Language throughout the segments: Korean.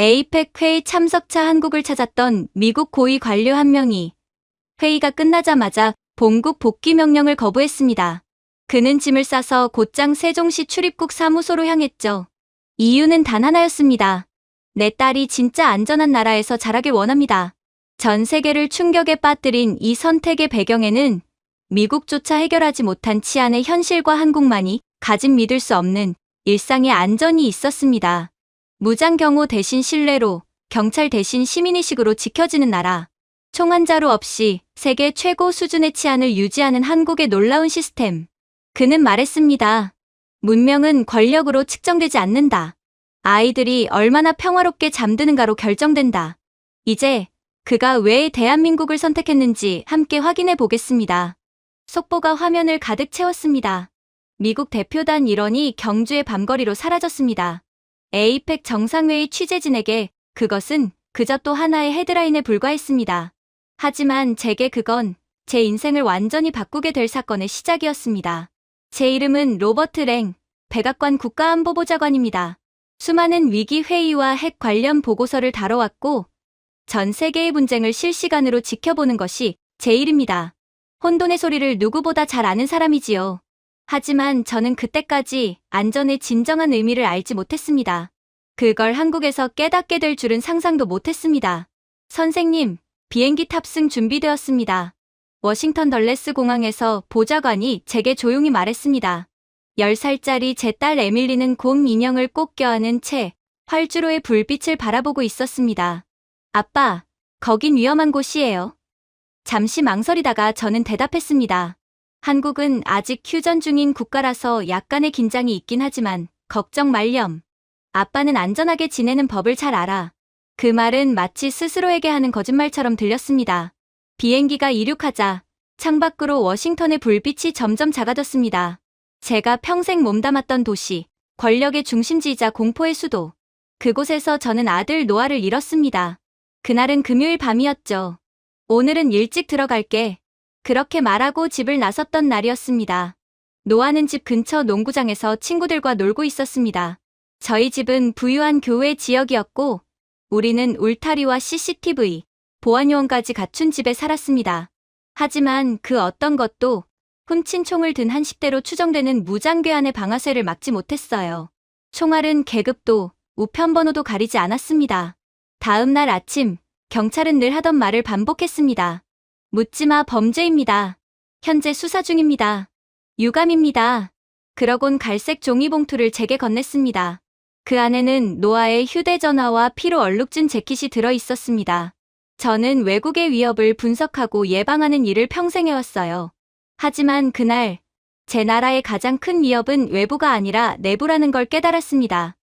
에이펙 회의 참석차 한국을 찾았던 미국 고위 관료 한 명이 회의가 끝나자마자 본국 복귀 명령을 거부했습니다. 그는 짐을 싸서 곧장 세종시 출입국 사무소로 향했죠. 이유는 단 하나였습니다. 내 딸이 진짜 안전한 나라에서 자라길 원합니다. 전 세계를 충격에 빠뜨린 이 선택의 배경에는 미국조차 해결하지 못한 치안의 현실과 한국만이 가진 믿을 수 없는 일상의 안전이 있었습니다. 무장 경호 대신 신뢰로, 경찰 대신 시민의식으로 지켜지는 나라. 총한 자루 없이 세계 최고 수준의 치안을 유지하는 한국의 놀라운 시스템. 그는 말했습니다. 문명은 권력으로 측정되지 않는다. 아이들이 얼마나 평화롭게 잠드는가로 결정된다. 이제 그가 왜 대한민국을 선택했는지 함께 확인해 보겠습니다. 속보가 화면을 가득 채웠습니다. 미국 대표단 일원이 경주의 밤거리로 사라졌습니다. 에이펙 정상회의 취재진에게 그것은 그저 또 하나의 헤드라인에 불과했습니다. 하지만 제게 그건 제 인생을 완전히 바꾸게 될 사건의 시작이었습니다. 제 이름은 로버트 랭, 백악관 국가안보보좌관입니다. 수많은 위기 회의와 핵 관련 보고서를 다뤄왔고 전 세계의 분쟁을 실시간으로 지켜보는 것이 제 일입니다. 혼돈의 소리를 누구보다 잘 아는 사람이지요. 하지만 저는 그때까지 안전의 진정한 의미를 알지 못했습니다. 그걸 한국에서 깨닫게 될 줄은 상상도 못했습니다. 선생님, 비행기 탑승 준비되었습니다. 워싱턴 덜레스 공항에서 보좌관이 제게 조용히 말했습니다. 10살짜리 제 딸 에밀리는 곰 인형을 꼭 껴안은 채 활주로의 불빛을 바라보고 있었습니다. 아빠, 거긴 위험한 곳이에요. 잠시 망설이다가 저는 대답했습니다. 한국은 아직 휴전 중인 국가라서 약간의 긴장이 있긴 하지만 걱정 말렴. 아빠는 안전하게 지내는 법을 잘 알아. 그 말은 마치 스스로에게 하는 거짓말처럼 들렸습니다. 비행기가 이륙하자 창밖으로 워싱턴의 불빛이 점점 작아졌습니다. 제가 평생 몸담았던 도시, 권력의 중심지이자 공포의 수도. 그곳에서 저는 아들 노아를 잃었습니다. 그날은 금요일 밤이었죠. 오늘은 일찍 들어갈게. 그렇게 말하고 집을 나섰던 날이었습니다. 노아는 집 근처 농구장에서 친구들과 놀고 있었습니다. 저희 집은 부유한 교외 지역이었고 우리는 울타리와 CCTV, 보안요원까지 갖춘 집에 살았습니다. 하지만 그 어떤 것도 훔친 총을 든 한 10대로 추정되는 무장괴한의 방아쇠를 막지 못했어요. 총알은 계급도, 우편번호도 가리지 않았습니다. 다음 날 아침, 경찰은 늘 하던 말을 반복했습니다. 묻지마 범죄입니다. 현재 수사 중입니다. 유감입니다. 그러곤 갈색 종이봉투를 제게 건넸습니다. 그 안에는 노아의 휴대전화와 피로 얼룩진 재킷이 들어있었습니다. 저는 외국의 위협을 분석하고 예방하는 일을 평생 해왔어요. 하지만 그날 제 나라의 가장 큰 위협은 외부가 아니라 내부라는 걸 깨달았습니다.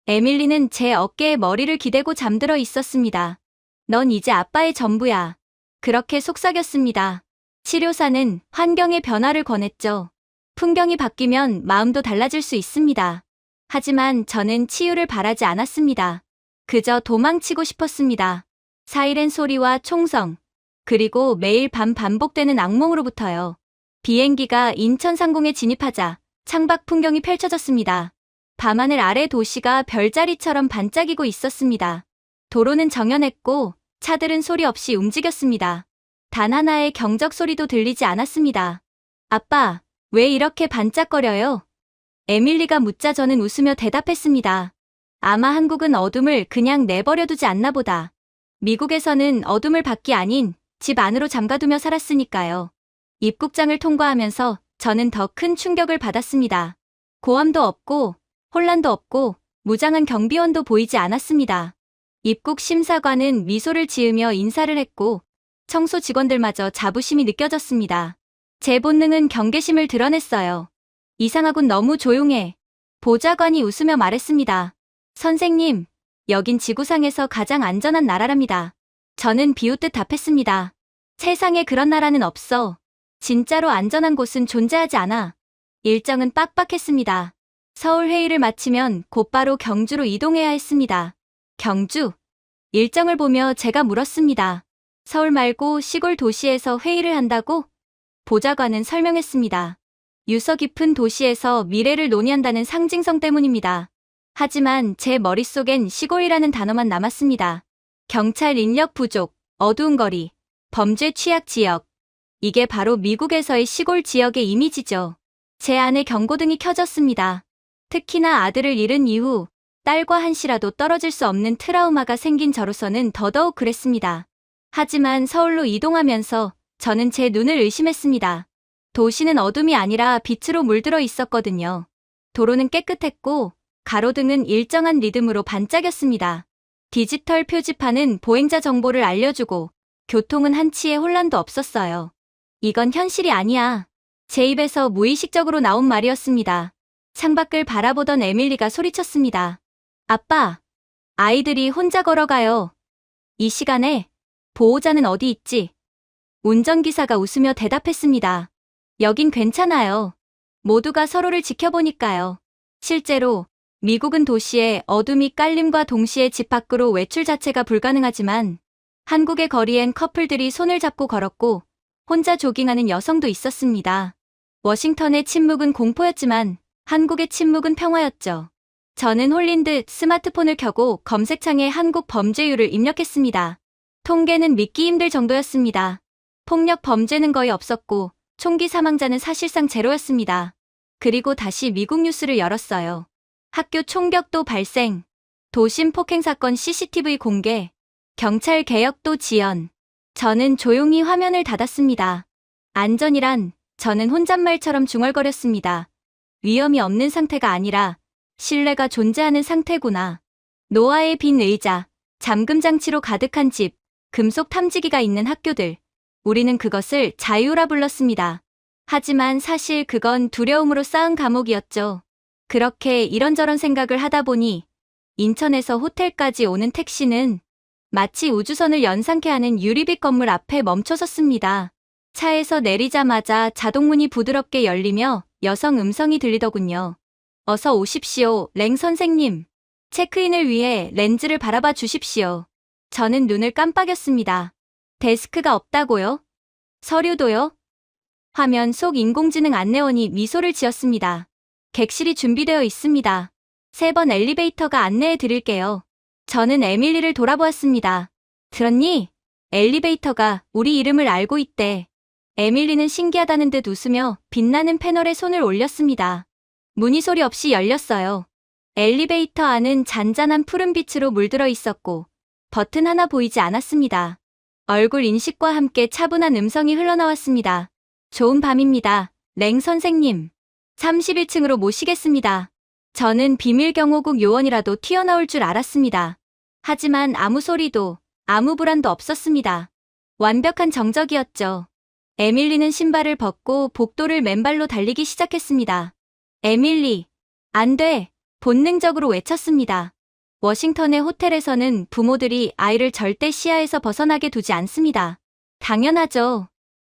에밀리는 제 어깨에 머리를 기대고 잠들어 있었습니다. 넌 이제 아빠의 전부야. 그렇게 속삭였습니다. 치료사는 환경의 변화를 권했죠. 풍경이 바뀌면 마음도 달라질 수 있습니다. 하지만 저는 치유를 바라지 않았습니다. 그저 도망치고 싶었습니다. 사이렌 소리와 총성, 그리고 매일 밤 반복되는 악몽으로부터요. 비행기가 인천 상공에 진입하자 창밖 풍경이 펼쳐졌습니다. 밤하늘 아래 도시가 별자리처럼 반짝이고 있었습니다. 도로는 정연했고 차들은 소리 없이 움직였습니다. 단 하나의 경적 소리도 들리지 않았습니다. 아빠, 왜 이렇게 반짝거려요? 에밀리가 묻자 저는 웃으며 대답했습니다. 아마 한국은 어둠을 그냥 내버려두지 않나 보다. 미국에서는 어둠을 밖이 아닌 집 안으로 잠가두며 살았으니까요. 입국장을 통과하면서 저는 더 큰 충격을 받았습니다. 고함도 없고 혼란도 없고 무장한 경비원도 보이지 않았습니다. 입국 심사관은 미소를 지으며 인사를 했고 청소 직원들마저 자부심이 느껴졌습니다. 제 본능은 경계심을 드러냈어요. 이상하군 너무 조용해. 보좌관이 웃으며 말했습니다. 선생님, 여긴 지구상에서 가장 안전한 나라랍니다. 저는 비웃듯 답했습니다. 세상에 그런 나라는 없어. 진짜로 안전한 곳은 존재하지 않아. 일정은 빡빡했습니다. 서울 회의를 마치면 곧바로 경주로 이동해야 했습니다. 경주? 일정을 보며 제가 물었습니다. 서울 말고 시골 도시에서 회의를 한다고? 보좌관은 설명했습니다. 유서 깊은 도시에서 미래를 논의한다는 상징성 때문입니다. 하지만 제 머릿속엔 시골이라는 단어만 남았습니다. 경찰 인력 부족, 어두운 거리, 범죄 취약 지역. 이게 바로 미국에서의 시골 지역의 이미지죠. 제 안에 경고등이 켜졌습니다. 특히나 아들을 잃은 이후 딸과 한시라도 떨어질 수 없는 트라우마가 생긴 저로서는 더더욱 그랬습니다. 하지만 서울로 이동하면서 저는 제 눈을 의심했습니다. 도시는 어둠이 아니라 빛으로 물들어 있었거든요. 도로는 깨끗했고 가로등은 일정한 리듬으로 반짝였습니다. 디지털 표지판은 보행자 정보를 알려주고 교통은 한치의 혼란도 없었어요. 이건 현실이 아니야. 제 입에서 무의식적으로 나온 말이었습니다. 창밖을 바라보던 에밀리가 소리쳤습니다. 아빠, 아이들이 혼자 걸어가요. 이 시간에 보호자는 어디 있지? 운전기사가 웃으며 대답했습니다. 여긴 괜찮아요. 모두가 서로를 지켜보니까요. 실제로 미국은 도시의 어둠이 깔림과 동시에 집 밖으로 외출 자체가 불가능하지만 한국의 거리엔 커플들이 손을 잡고 걸었고 혼자 조깅하는 여성도 있었습니다. 워싱턴의 침묵은 공포였지만 한국의 침묵은 평화였죠. 저는 홀린 듯 스마트폰을 켜고 검색창에 한국 범죄율을 입력했습니다. 통계는 믿기 힘들 정도였습니다. 폭력 범죄는 거의 없었고 총기 사망자는 사실상 제로였습니다. 그리고 다시 미국 뉴스를 열었어요. 학교 총격도 발생, 도심 폭행 사건 CCTV 공개, 경찰 개혁도 지연. 저는 조용히 화면을 닫았습니다. 안전이란 저는 혼잣말처럼 중얼거렸습니다. 위험이 없는 상태가 아니라 신뢰가 존재하는 상태구나. 노아의 빈 의자, 잠금 장치로 가득한 집, 금속 탐지기가 있는 학교들. 우리는 그것을 자유라 불렀습니다. 하지만 사실 그건 두려움으로 쌓은 감옥이었죠. 그렇게 이런저런 생각을 하다 보니 인천에서 호텔까지 오는 택시는 마치 우주선을 연상케 하는 유리빛 건물 앞에 멈춰섰습니다. 차에서 내리자마자 자동문이 부드럽게 열리며 여성 음성이 들리더군요. 어서 오십시오, 랭 선생님. 체크인을 위해 렌즈를 바라봐 주십시오. 저는 눈을 깜빡였습니다. 데스크가 없다고요? 서류도요? 화면 속 인공지능 안내원이 미소를 지었습니다. 객실이 준비되어 있습니다. 3번 엘리베이터가 안내해 드릴게요. 저는 에밀리를 돌아보았습니다. 들었니? 엘리베이터가 우리 이름을 알고 있대. 에밀리는 신기하다는 듯 웃으며 빛나는 패널에 손을 올렸습니다. 문이 소리 없이 열렸어요. 엘리베이터 안은 잔잔한 푸른빛으로 물들어 있었고 버튼 하나 보이지 않았습니다. 얼굴 인식과 함께 차분한 음성이 흘러나왔습니다. 좋은 밤입니다, 랭 선생님. 31층으로 모시겠습니다. 저는 비밀경호국 요원이라도 튀어나올 줄 알았습니다. 하지만 아무 소리도, 아무 불안도 없었습니다. 완벽한 정적이었죠. 에밀리는 신발을 벗고 복도를 맨발로 달리기 시작했습니다. 에밀리, 안 돼! 본능적으로 외쳤습니다. 워싱턴의 호텔에서는 부모들이 아이를 절대 시야에서 벗어나게 두지 않습니다. 당연하죠.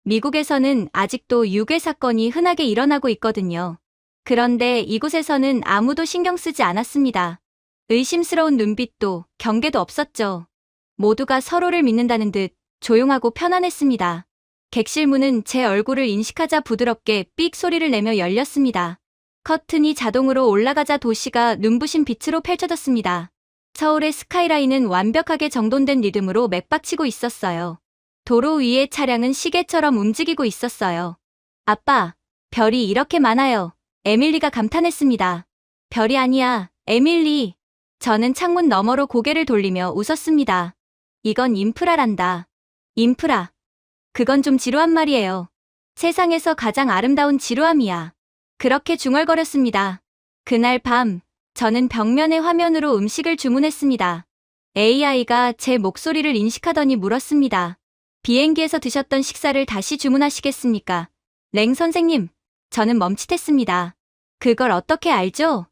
미국에서는 아직도 유괴 사건이 흔하게 일어나고 있거든요. 그런데 이곳에서는 아무도 신경 쓰지 않았습니다. 의심스러운 눈빛도 경계도 없었죠. 모두가 서로를 믿는다는 듯 조용하고 편안했습니다. 객실 문은 제 얼굴을 인식하자 부드럽게 삑 소리를 내며 열렸습니다. 커튼이 자동으로 올라가자 도시가 눈부신 빛으로 펼쳐졌습니다. 서울의 스카이라인은 완벽하게 정돈된 리듬으로 맥박치고 있었어요. 도로 위의 차량은 시계처럼 움직이고 있었어요. 아빠, 별이 이렇게 많아요. 에밀리가 감탄했습니다. 별이 아니야, 에밀리. 저는 창문 너머로 고개를 돌리며 웃었습니다. 이건 인프라란다. 인프라. 그건 좀 지루한 말이에요. 세상에서 가장 아름다운 지루함이야. 그렇게 중얼거렸습니다. 그날 밤, 저는 벽면의 화면으로 음식을 주문했습니다. AI가 제 목소리를 인식하더니 물었습니다. 비행기에서 드셨던 식사를 다시 주문하시겠습니까? 랭 선생님, 저는 멈칫했습니다. 그걸 어떻게 알죠?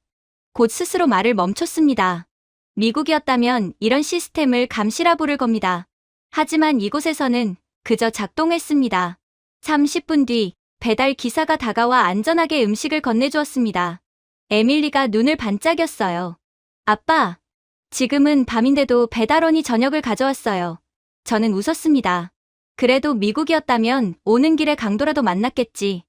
곧 스스로 말을 멈췄습니다. 미국이었다면 이런 시스템을 감시라 부를 겁니다. 하지만 이곳에서는 그저 작동했습니다. 30분 뒤 배달 기사가 다가와 안전하게 음식을 건네주었습니다. 에밀리가 눈을 반짝였어요. 아빠, 지금은 밤인데도 배달원이 저녁을 가져왔어요. 저는 웃었습니다. 그래도 미국이었다면 오는 길에 강도라도 만났겠지.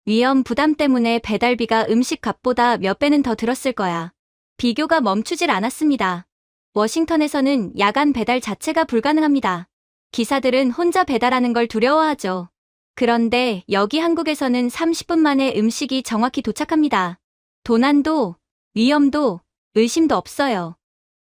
위험 부담 때문에 배달비가 음식 값보다 몇 배는 더 들었을 거야. 비교가 멈추질 않았습니다. 워싱턴에서는 야간 배달 자체가 불가능합니다. 기사들은 혼자 배달하는 걸 두려워하죠. 그런데 여기 한국에서는 30분 만에 음식이 정확히 도착합니다. 도난도, 위험도, 의심도 없어요.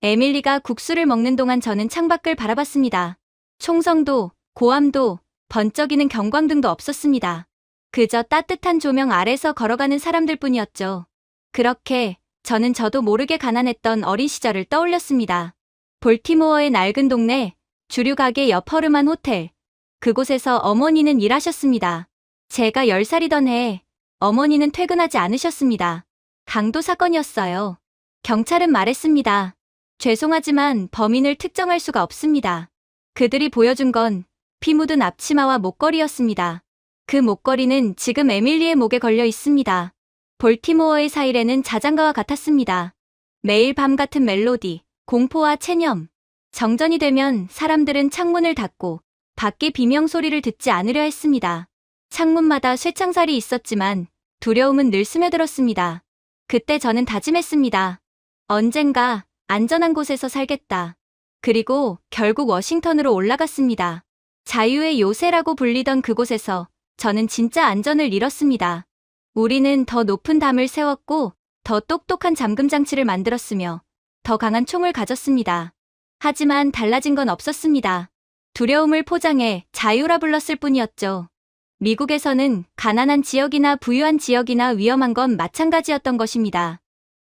에밀리가 국수를 먹는 동안 저는 창밖을 바라봤습니다. 총성도, 고함도, 번쩍이는 경광등도 없었습니다. 그저 따뜻한 조명 아래서 걸어가는 사람들 뿐이었죠. 그렇게 저는 저도 모르게 가난했던 어린 시절을 떠올렸습니다. 볼티모어의 낡은 동네, 주류 가게 옆 허름한 호텔. 그곳에서 어머니는 일하셨습니다. 제가 10살이던 해 어머니는 퇴근하지 않으셨습니다. 강도 사건이었어요. 경찰은 말했습니다. 죄송하지만 범인을 특정할 수가 없습니다. 그들이 보여준 건 피 묻은 앞치마와 목걸이였습니다. 그 목걸이는 지금 에밀리의 목에 걸려 있습니다. 볼티모어의 사이렌은 자장가와 같았습니다. 매일 밤 같은 멜로디, 공포와 체념. 정전이 되면 사람들은 창문을 닫고 밖의 비명소리를 듣지 않으려 했습니다. 창문마다 쇠창살이 있었지만 두려움은 늘 스며들었습니다. 그때 저는 다짐했습니다. 언젠가 안전한 곳에서 살겠다. 그리고 결국 워싱턴으로 올라갔습니다. 자유의 요새라고 불리던 그곳에서 저는 진짜 안전을 잃었습니다. 우리는 더 높은 담을 세웠고 더 똑똑한 잠금 장치를 만들었으며 더 강한 총을 가졌습니다. 하지만 달라진 건 없었습니다. 두려움을 포장해 자유라 불렀을 뿐이었죠. 미국에서는 가난한 지역이나 부유한 지역이나 위험한 건 마찬가지였던 것입니다.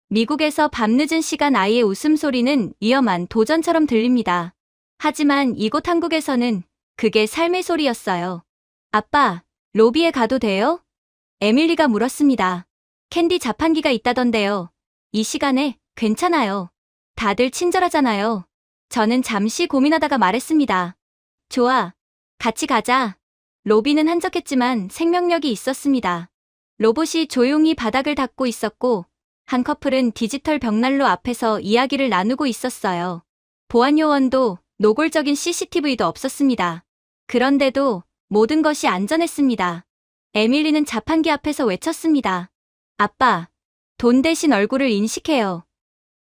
미국에서 밤늦은 시간 아이의 웃음소리는 위험한 도전처럼 들립니다. 하지만 이곳 한국에서는 그게 삶의 소리였어요. 아빠, 로비에 가도 돼요? 에밀리가 물었습니다. 캔디 자판기가 있다던데요. 이 시간에 괜찮아요. 다들 친절하잖아요. 저는 잠시 고민하다가 말했습니다. 좋아. 같이 가자. 로비는 한적했지만 생명력이 있었습니다. 로봇이 조용히 바닥을 닦고 있었고 한 커플은 디지털 벽난로 앞에서 이야기를 나누고 있었어요. 보안 요원도 노골적인 CCTV도 없었습니다. 그런데도 모든 것이 안전했습니다. 에밀리는 자판기 앞에서 외쳤습니다. 아빠, 돈 대신 얼굴을 인식해요.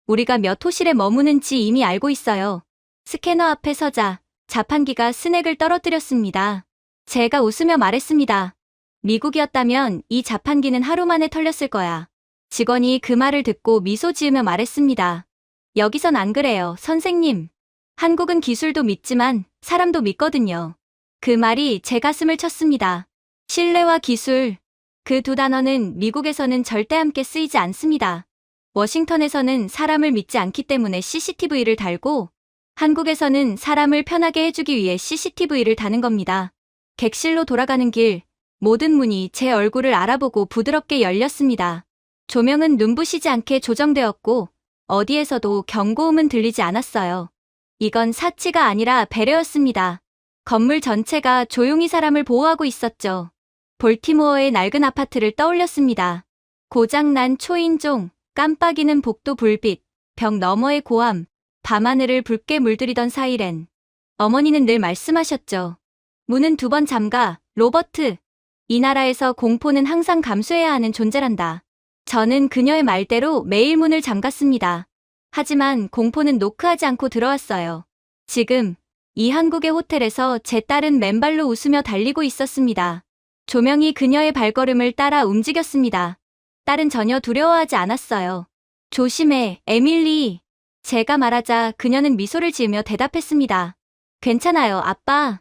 우리가 몇 호실에 머무는지 이미 알고 있어요. 스캐너 앞에 서자 자판기가 스낵을 떨어뜨렸습니다. 제가 웃으며 말했습니다. 미국이었다면 이 자판기는 하루 만에 털렸을 거야. 직원이 그 말을 듣고 미소 지으며 말했습니다. 여기선 안 그래요, 선생님. 한국은 기술도 믿지만 사람도 믿거든요. 그 말이 제 가슴을 쳤습니다. 신뢰와 기술. 그 두 단어는 미국에서는 절대 함께 쓰이지 않습니다. 워싱턴에서는 사람을 믿지 않기 때문에 CCTV를 달고 한국에서는 사람을 편하게 해주기 위해 CCTV를 다는 겁니다. 객실로 돌아가는 길, 모든 문이 제 얼굴을 알아보고 부드럽게 열렸습니다. 조명은 눈부시지 않게 조정되었고 어디에서도 경고음은 들리지 않았어요. 이건 사치가 아니라 배려였습니다. 건물 전체가 조용히 사람을 보호하고 있었죠. 볼티모어의 낡은 아파트를 떠올렸습니다. 고장난 초인종, 깜빡이는 복도 불빛, 벽 너머의 고함, 밤하늘을 붉게 물들이던 사이렌. 어머니는 늘 말씀하셨죠. 문은 2번 잠가, 로버트. 이 나라에서 공포는 항상 감수해야 하는 존재란다. 저는 그녀의 말대로 매일 문을 잠갔습니다. 하지만 공포는 노크하지 않고 들어왔어요. 지금 이 한국의 호텔에서 제 딸은 맨발로 웃으며 달리고 있었습니다. 조명이 그녀의 발걸음을 따라 움직였습니다. 딸은 전혀 두려워하지 않았어요. 조심해, 에밀리. 제가 말하자 그녀는 미소를 지으며 대답했습니다. 괜찮아요, 아빠.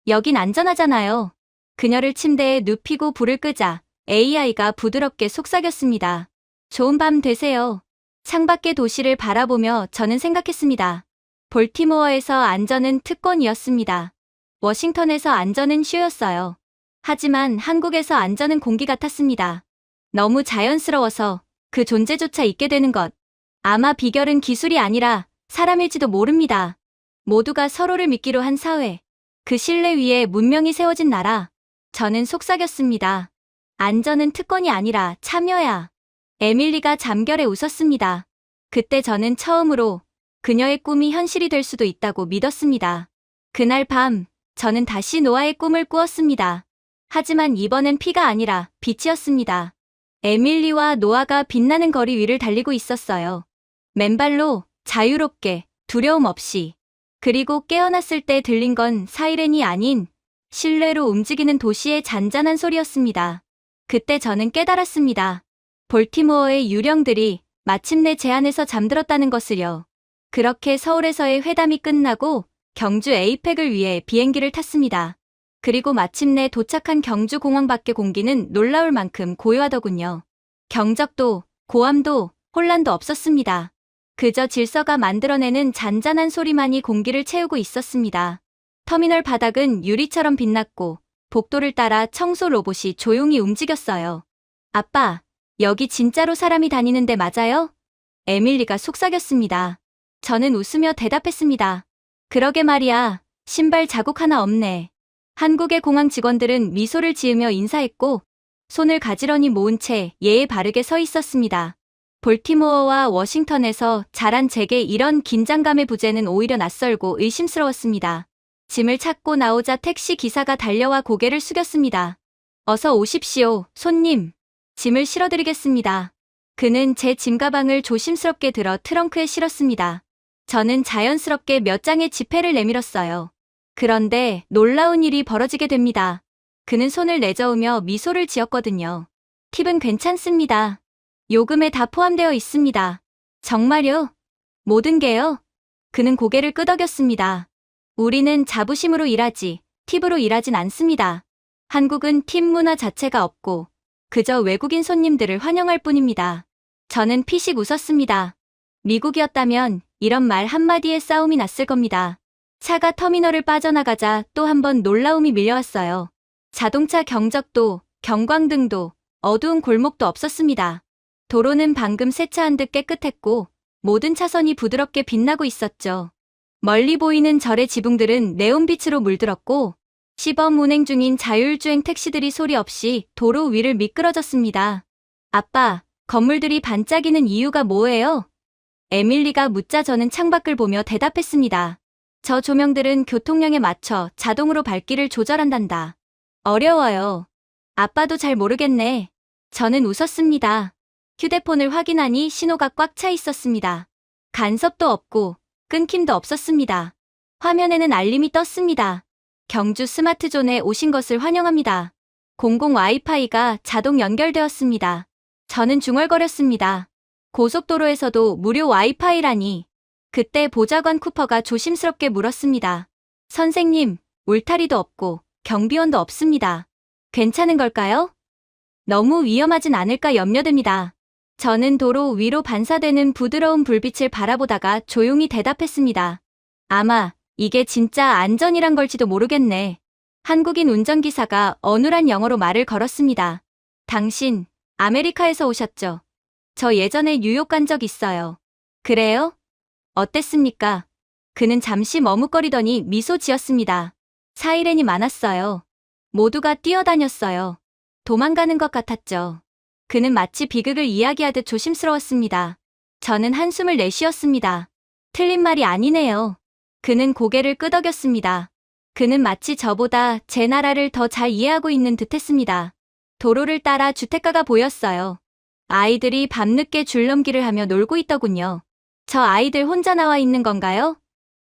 여긴 안전하잖아요. 그녀를 침대에 눕히고 불을 끄자 AI가 부드럽게 속삭였습니다. 좋은 밤 되세요. 창밖의 도시를 바라보며 저는 생각했습니다. 볼티모어에서 안전은 특권이었습니다. 워싱턴에서 안전은 쇼였어요. 하지만 한국에서 안전은 공기 같았습니다. 너무 자연스러워서 그 존재조차 잊게 되는 것. 아마 비결은 기술이 아니라 사람일지도 모릅니다. 모두가 서로를 믿기로 한 사회. 그 신뢰 위에 문명이 세워진 나라. 저는 속삭였습니다. 안전은 특권이 아니라 참여야. 에밀리가 잠결에 웃었습니다. 그때 저는 처음으로 그녀의 꿈이 현실이 될 수도 있다고 믿었습니다. 그날 밤, 저는 다시 노아의 꿈을 꾸었습니다. 하지만 이번엔 피가 아니라 빛이었습니다. 에밀리와 노아가 빛나는 거리 위를 달리고 있었어요. 맨발로 자유롭게 두려움 없이. 그리고 깨어났을 때 들린 건 사이렌이 아닌 실내로 움직이는 도시의 잔잔한 소리였습니다. 그때 저는 깨달았습니다. 볼티모어의 유령들이 마침내 제 안에서 잠들었다는 것을요. 그렇게 서울에서의 회담이 끝나고 경주 에이펙을 위해 비행기를 탔습니다. 그리고 마침내 도착한 경주 공항 밖의 공기는 놀라울 만큼 고요하더군요. 경적도, 고함도, 혼란도 없었습니다. 그저 질서가 만들어내는 잔잔한 소리만이 공기를 채우고 있었습니다. 터미널 바닥은 유리처럼 빛났고 복도를 따라 청소 로봇이 조용히 움직였어요. 아빠, 여기 진짜로 사람이 다니는데 맞아요? 에밀리가 속삭였습니다. 저는 웃으며 대답했습니다. 그러게 말이야, 신발 자국 하나 없네. 한국의 공항 직원들은 미소를 지으며 인사했고 손을 가지런히 모은 채 예의 바르게 서 있었습니다. 볼티모어와 워싱턴에서 자란 제게 이런 긴장감의 부재는 오히려 낯설고 의심스러웠습니다. 짐을 찾고 나오자 택시 기사가 달려와 고개를 숙였습니다. 어서 오십시오, 손님. 짐을 실어드리겠습니다. 그는 제 짐가방을 조심스럽게 들어 트렁크에 실었습니다. 저는 자연스럽게 몇 장의 지폐를 내밀었어요. 그런데 놀라운 일이 벌어지게 됩니다. 그는 손을 내저으며 미소를 지었거든요. 팁은 괜찮습니다. 요금에 다 포함되어 있습니다. 정말요? 모든 게요? 그는 고개를 끄덕였습니다. 우리는 자부심으로 일하지, 팁으로 일하진 않습니다. 한국은 팁 문화 자체가 없고 그저 외국인 손님들을 환영할 뿐입니다. 저는 피식 웃었습니다. 미국이었다면 이런 말 한마디에 싸움이 났을 겁니다. 차가 터미널을 빠져나가자 또 한 번 놀라움이 밀려왔어요. 자동차 경적도, 경광등도, 어두운 골목도 없었습니다. 도로는 방금 세차한 듯 깨끗했고 모든 차선이 부드럽게 빛나고 있었죠. 멀리 보이는 절의 지붕들은 네온빛으로 물들었고 시범 운행 중인 자율주행 택시들이 소리 없이 도로 위를 미끄러졌습니다. 아빠, 건물들이 반짝이는 이유가 뭐예요? 에밀리가 묻자 저는 창밖을 보며 대답했습니다. 저 조명들은 교통량에 맞춰 자동으로 밝기를 조절한단다. 어려워요. 아빠도 잘 모르겠네. 저는 웃었습니다. 휴대폰을 확인하니 신호가 꽉 차 있었습니다. 간섭도 없고 끊김도 없었습니다. 화면에는 알림이 떴습니다. 경주 스마트존에 오신 것을 환영합니다. 공공 와이파이가 자동 연결되었습니다. 저는 중얼거렸습니다. 고속도로에서도 무료 와이파이라니. 그때 보좌관 쿠퍼가 조심스럽게 물었습니다. 선생님, 울타리도 없고 경비원도 없습니다. 괜찮은 걸까요? 너무 위험하진 않을까 염려됩니다. 저는 도로 위로 반사되는 부드러운 불빛을 바라보다가 조용히 대답했습니다. 아마 이게 진짜 안전이란 걸지도 모르겠네. 한국인 운전기사가 어눌한 영어로 말을 걸었습니다. 당신, 아메리카에서 오셨죠? 저 예전에 뉴욕 간 적 있어요. 그래요? 어땠습니까? 그는 잠시 머뭇거리더니 미소 지었습니다. 사이렌이 많았어요. 모두가 뛰어다녔어요. 도망가는 것 같았죠. 그는 마치 비극을 이야기하듯 조심스러웠습니다. 저는 한숨을 내쉬었습니다. 틀린 말이 아니네요. 그는 고개를 끄덕였습니다. 그는 마치 저보다 제 나라를 더 잘 이해하고 있는 듯했습니다. 도로를 따라 주택가가 보였어요. 아이들이 밤늦게 줄넘기를 하며 놀고 있더군요. 저 아이들 혼자 나와 있는 건가요?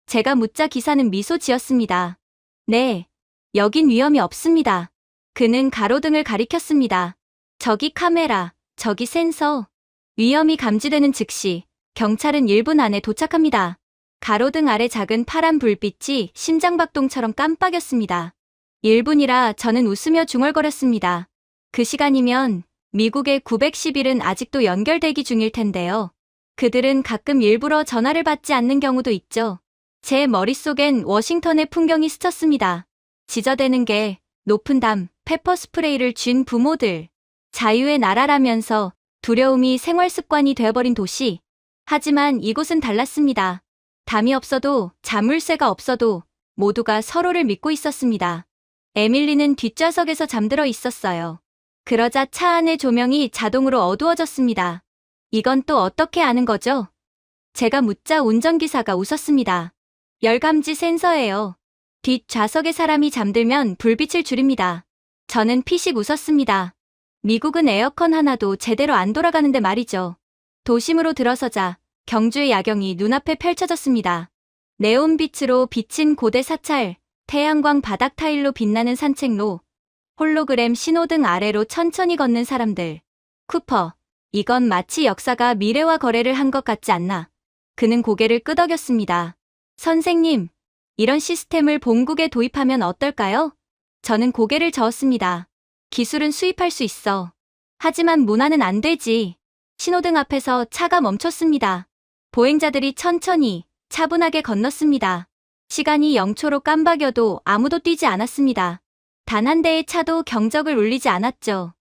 제가 묻자 기사는 미소 지었습니다. 네, 여긴 위험이 없습니다. 그는 가로등을 가리켰습니다. 저기 카메라, 저기 센서. 위험이 감지되는 즉시 경찰은 1분 안에 도착합니다. 가로등 아래 작은 파란 불빛이 심장박동처럼 깜빡였습니다. 1분이라 저는 웃으며 중얼거렸습니다. 그 시간이면 미국의 911은 아직도 연결대기 중일 텐데요. 그들은 가끔 일부러 전화를 받지 않는 경우도 있죠. 제 머릿속엔 워싱턴의 풍경이 스쳤습니다. 지저대는 게 높은 담, 페퍼 스프레이를 쥔 부모들. 자유의 나라라면서 두려움이 생활 습관이 되어버린 도시. 하지만 이곳은 달랐습니다. 담이 없어도 자물쇠가 없어도 모두가 서로를 믿고 있었습니다. 에밀리는 뒷좌석에서 잠들어 있었어요. 그러자 차 안의 조명이 자동으로 어두워졌습니다. 이건 또 어떻게 아는 거죠? 제가 묻자 운전기사가 웃었습니다. 열감지 센서예요. 뒷좌석에 사람이 잠들면 불빛을 줄입니다. 저는 피식 웃었습니다. 미국은 에어컨 하나도 제대로 안 돌아가는데 말이죠. 도심으로 들어서자 경주의 야경이 눈앞에 펼쳐졌습니다. 네온빛으로 비친 고대 사찰, 태양광 바닥 타일로 빛나는 산책로, 홀로그램 신호등 아래로 천천히 걷는 사람들. 쿠퍼, 이건 마치 역사가 미래와 거래를 한 것 같지 않나. 그는 고개를 끄덕였습니다. 선생님, 이런 시스템을 본국에 도입하면 어떨까요? 저는 고개를 저었습니다. 기술은 수입할 수 있어. 하지만 문화는 안 되지. 신호등 앞에서 차가 멈췄습니다. 보행자들이 천천히, 차분하게 건넜습니다. 시간이 0초로 깜박여도 아무도 뛰지 않았습니다. 단 한 대의 차도 경적을 울리지 않았죠.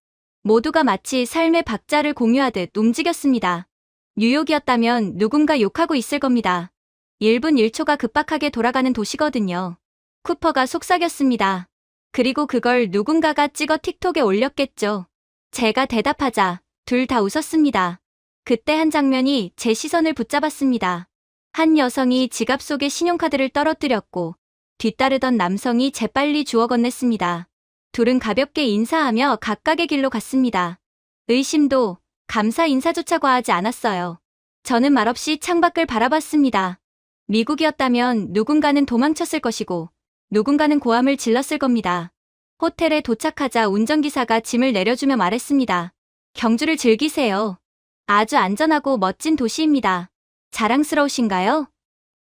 모두가 마치 삶의 박자를 공유하듯 움직였습니다. 뉴욕이었다면 누군가 욕하고 있을 겁니다. 1분 1초가 급박하게 돌아가는 도시거든요. 쿠퍼가 속삭였습니다. 그리고 그걸 누군가가 찍어 틱톡에 올렸겠죠. 제가 대답하자 둘 다 웃었습니다. 그때 한 장면이 제 시선을 붙잡았습니다. 한 여성이 지갑 속에 신용카드를 떨어뜨렸고 뒤따르던 남성이 재빨리 주워 건넸습니다. 둘은 가볍게 인사하며 각각의 길로 갔습니다. 의심도 감사 인사조차 과하지 않았어요. 저는 말없이 창밖을 바라봤습니다. 미국이었다면 누군가는 도망쳤을 것이고 누군가는 고함을 질렀을 겁니다. 호텔에 도착하자 운전기사가 짐을 내려주며 말했습니다. 경주를 즐기세요. 아주 안전하고 멋진 도시입니다. 자랑스러우신가요?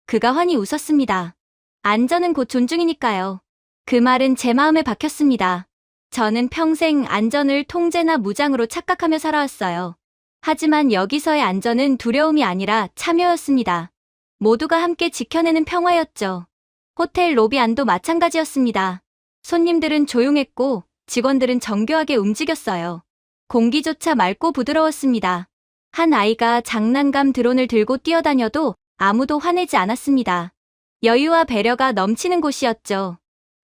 그가 환히 웃었습니다. 안전은 곧 존중이니까요. 그 말은 제 마음에 박혔습니다. 저는 평생 안전을 통제나 무장으로 착각하며 살아왔어요. 하지만 여기서의 안전은 두려움이 아니라 참여였습니다. 모두가 함께 지켜내는 평화였죠. 호텔 로비 안도 마찬가지였습니다. 손님들은 조용했고 직원들은 정교하게 움직였어요. 공기조차 맑고 부드러웠습니다. 한 아이가 장난감 드론을 들고 뛰어다녀도 아무도 화내지 않았습니다. 여유와 배려가 넘치는 곳이었죠.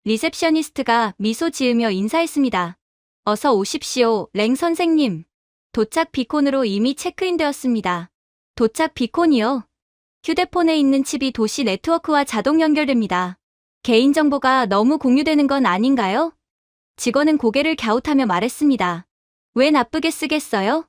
리셉셔니스트가 미소 지으며 인사했습니다. 어서 오십시오, 랭 선생님. 도착 비콘으로 이미 체크인되었습니다. 도착 비콘이요? 휴대폰에 있는 칩이 도시 네트워크와 자동 연결됩니다. 개인정보가 너무 공유되는 건 아닌가요? 직원은 고개를 갸웃하며 말했습니다. 왜 나쁘게 쓰겠어요?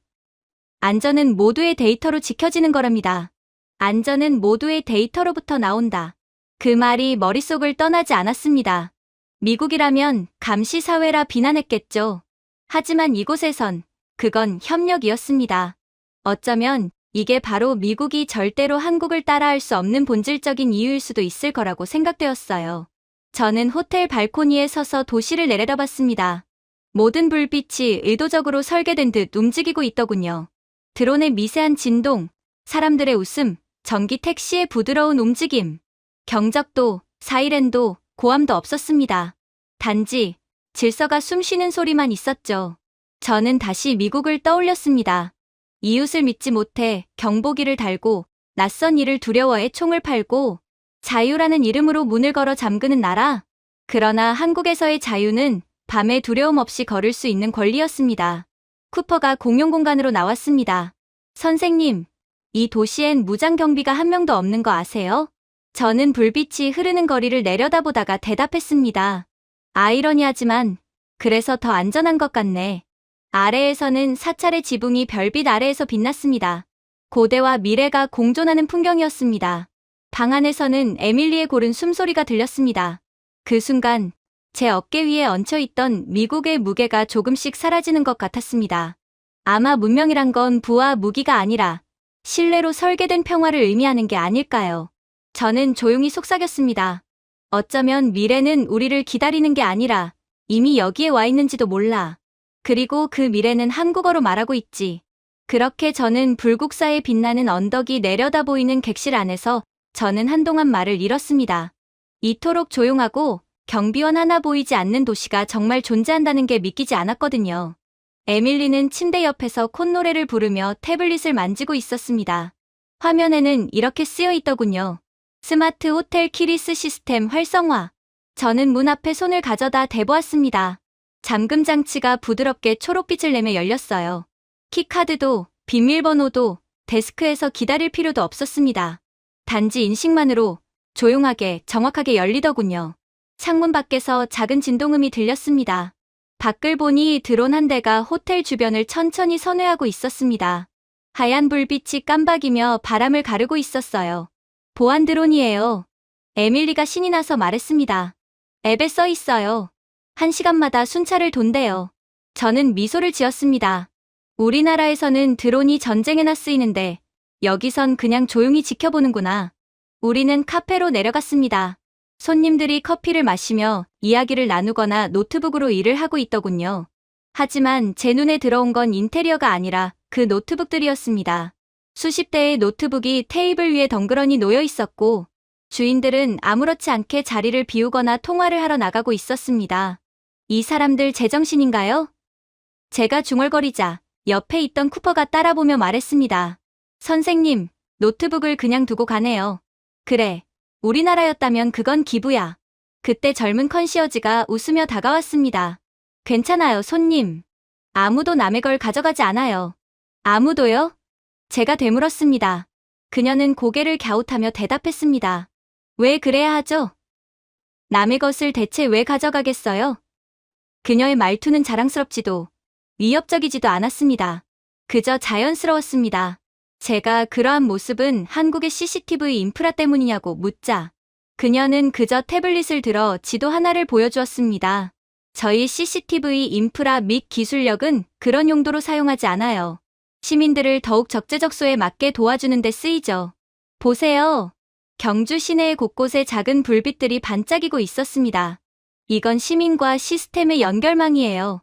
안전은 모두의 데이터로 지켜지는 거랍니다. 안전은 모두의 데이터로부터 나온다. 그 말이 머릿속을 떠나지 않았습니다. 미국이라면 감시사회라 비난했겠죠. 하지만 이곳에선 그건 협력이었습니다. 어쩌면 이게 바로 미국이 절대로 한국을 따라할 수 없는 본질적인 이유일 수도 있을 거라고 생각되었어요. 저는 호텔 발코니에 서서 도시를 내려다봤습니다. 모든 불빛이 의도적으로 설계된 듯 움직이고 있더군요. 드론의 미세한 진동, 사람들의 웃음, 전기 택시의 부드러운 움직임, 경적도, 사이렌도, 고함도 없었습니다. 단지 질서가 숨쉬는 소리만 있었죠. 저는 다시 미국을 떠올렸습니다. 이웃을 믿지 못해 경보기를 달고 낯선 이를 두려워해 총을 팔고 자유라는 이름으로 문을 걸어 잠그는 나라. 그러나 한국에서의 자유는 밤에 두려움 없이 걸을 수 있는 권리였습니다. 쿠퍼가 공용공간으로 나왔습니다. 선생님, 이 도시엔 무장 경비가 한 명도 없는 거 아세요? 저는 불빛이 흐르는 거리를 내려다보다가 대답했습니다. 아이러니하지만 그래서 더 안전한 것 같네. 아래에서는 사찰의 지붕이 별빛 아래에서 빛났습니다. 고대와 미래가 공존하는 풍경이었습니다. 방 안에서는 에밀리의 고른 숨소리가 들렸습니다. 그 순간 제 어깨 위에 얹혀있던 미국의 무게가 조금씩 사라지는 것 같았습니다. 아마 문명이란 건 부와 무기가 아니라 신뢰로 설계된 평화를 의미하는 게 아닐까요? 저는 조용히 속삭였습니다. 어쩌면 미래는 우리를 기다리는 게 아니라 이미 여기에 와 있는지도 몰라. 그리고 그 미래는 한국어로 말하고 있지. 그렇게 저는 불국사에 빛나는 언덕이 내려다 보이는 객실 안에서 저는 한동안 말을 잃었습니다. 이토록 조용하고 경비원 하나 보이지 않는 도시가 정말 존재한다는 게 믿기지 않았거든요. 에밀리는 침대 옆에서 콧노래를 부르며 태블릿을 만지고 있었습니다. 화면에는 이렇게 쓰여 있더군요. 스마트 호텔 키리스 시스템 활성화. 저는 문 앞에 손을 가져다 대보았습니다. 잠금 장치가 부드럽게 초록빛을 내며 열렸어요. 키카드도 비밀번호도 데스크에서 기다릴 필요도 없었습니다. 단지 인식만으로 조용하게 정확하게 열리더군요. 창문 밖에서 작은 진동음이 들렸습니다. 밖을 보니 드론 한 대가 호텔 주변을 천천히 선회하고 있었습니다. 하얀 불빛이 깜박이며 바람을 가르고 있었어요. 보안 드론이에요. 에밀리가 신이 나서 말했습니다. 앱에 써 있어요. 1시간마다 순찰을 돈대요. 저는 미소를 지었습니다. 우리나라에서는 드론이 전쟁에나 쓰이는데 여기선 그냥 조용히 지켜보는구나. 우리는 카페로 내려갔습니다. 손님들이 커피를 마시며 이야기를 나누거나 노트북으로 일을 하고 있더군요. 하지만 제 눈에 들어온 건 인테리어가 아니라 그 노트북들이었습니다. 수십 대의 노트북이 테이블 위에 덩그러니 놓여 있었고 주인들은 아무렇지 않게 자리를 비우거나 통화를 하러 나가고 있었습니다. 이 사람들 제정신인가요? 제가 중얼거리자 옆에 있던 쿠퍼가 따라보며 말했습니다. 선생님, 노트북을 그냥 두고 가네요. 그래, 우리나라였다면 그건 기부야. 그때 젊은 컨시어지가 웃으며 다가왔습니다. 괜찮아요, 손님. 아무도 남의 걸 가져가지 않아요. 아무도요? 제가 되물었습니다. 그녀는 고개를 갸웃하며 대답했습니다. 왜 그래야 하죠? 남의 것을 대체 왜 가져가겠어요? 그녀의 말투는 자랑스럽지도 위협적이지도 않았습니다. 그저 자연스러웠습니다. 제가 그러한 모습은 한국의 CCTV 인프라 때문이냐고 묻자 그녀는 그저 태블릿을 들어 지도 하나를 보여주었습니다. 저희 CCTV 인프라 및 기술력은 그런 용도로 사용하지 않아요. 시민들을 더욱 적재적소에 맞게 도와주는 데 쓰이죠. 보세요. 경주 시내의 곳곳에 작은 불빛들이 반짝이고 있었습니다. 이건 시민과 시스템의 연결망이에요.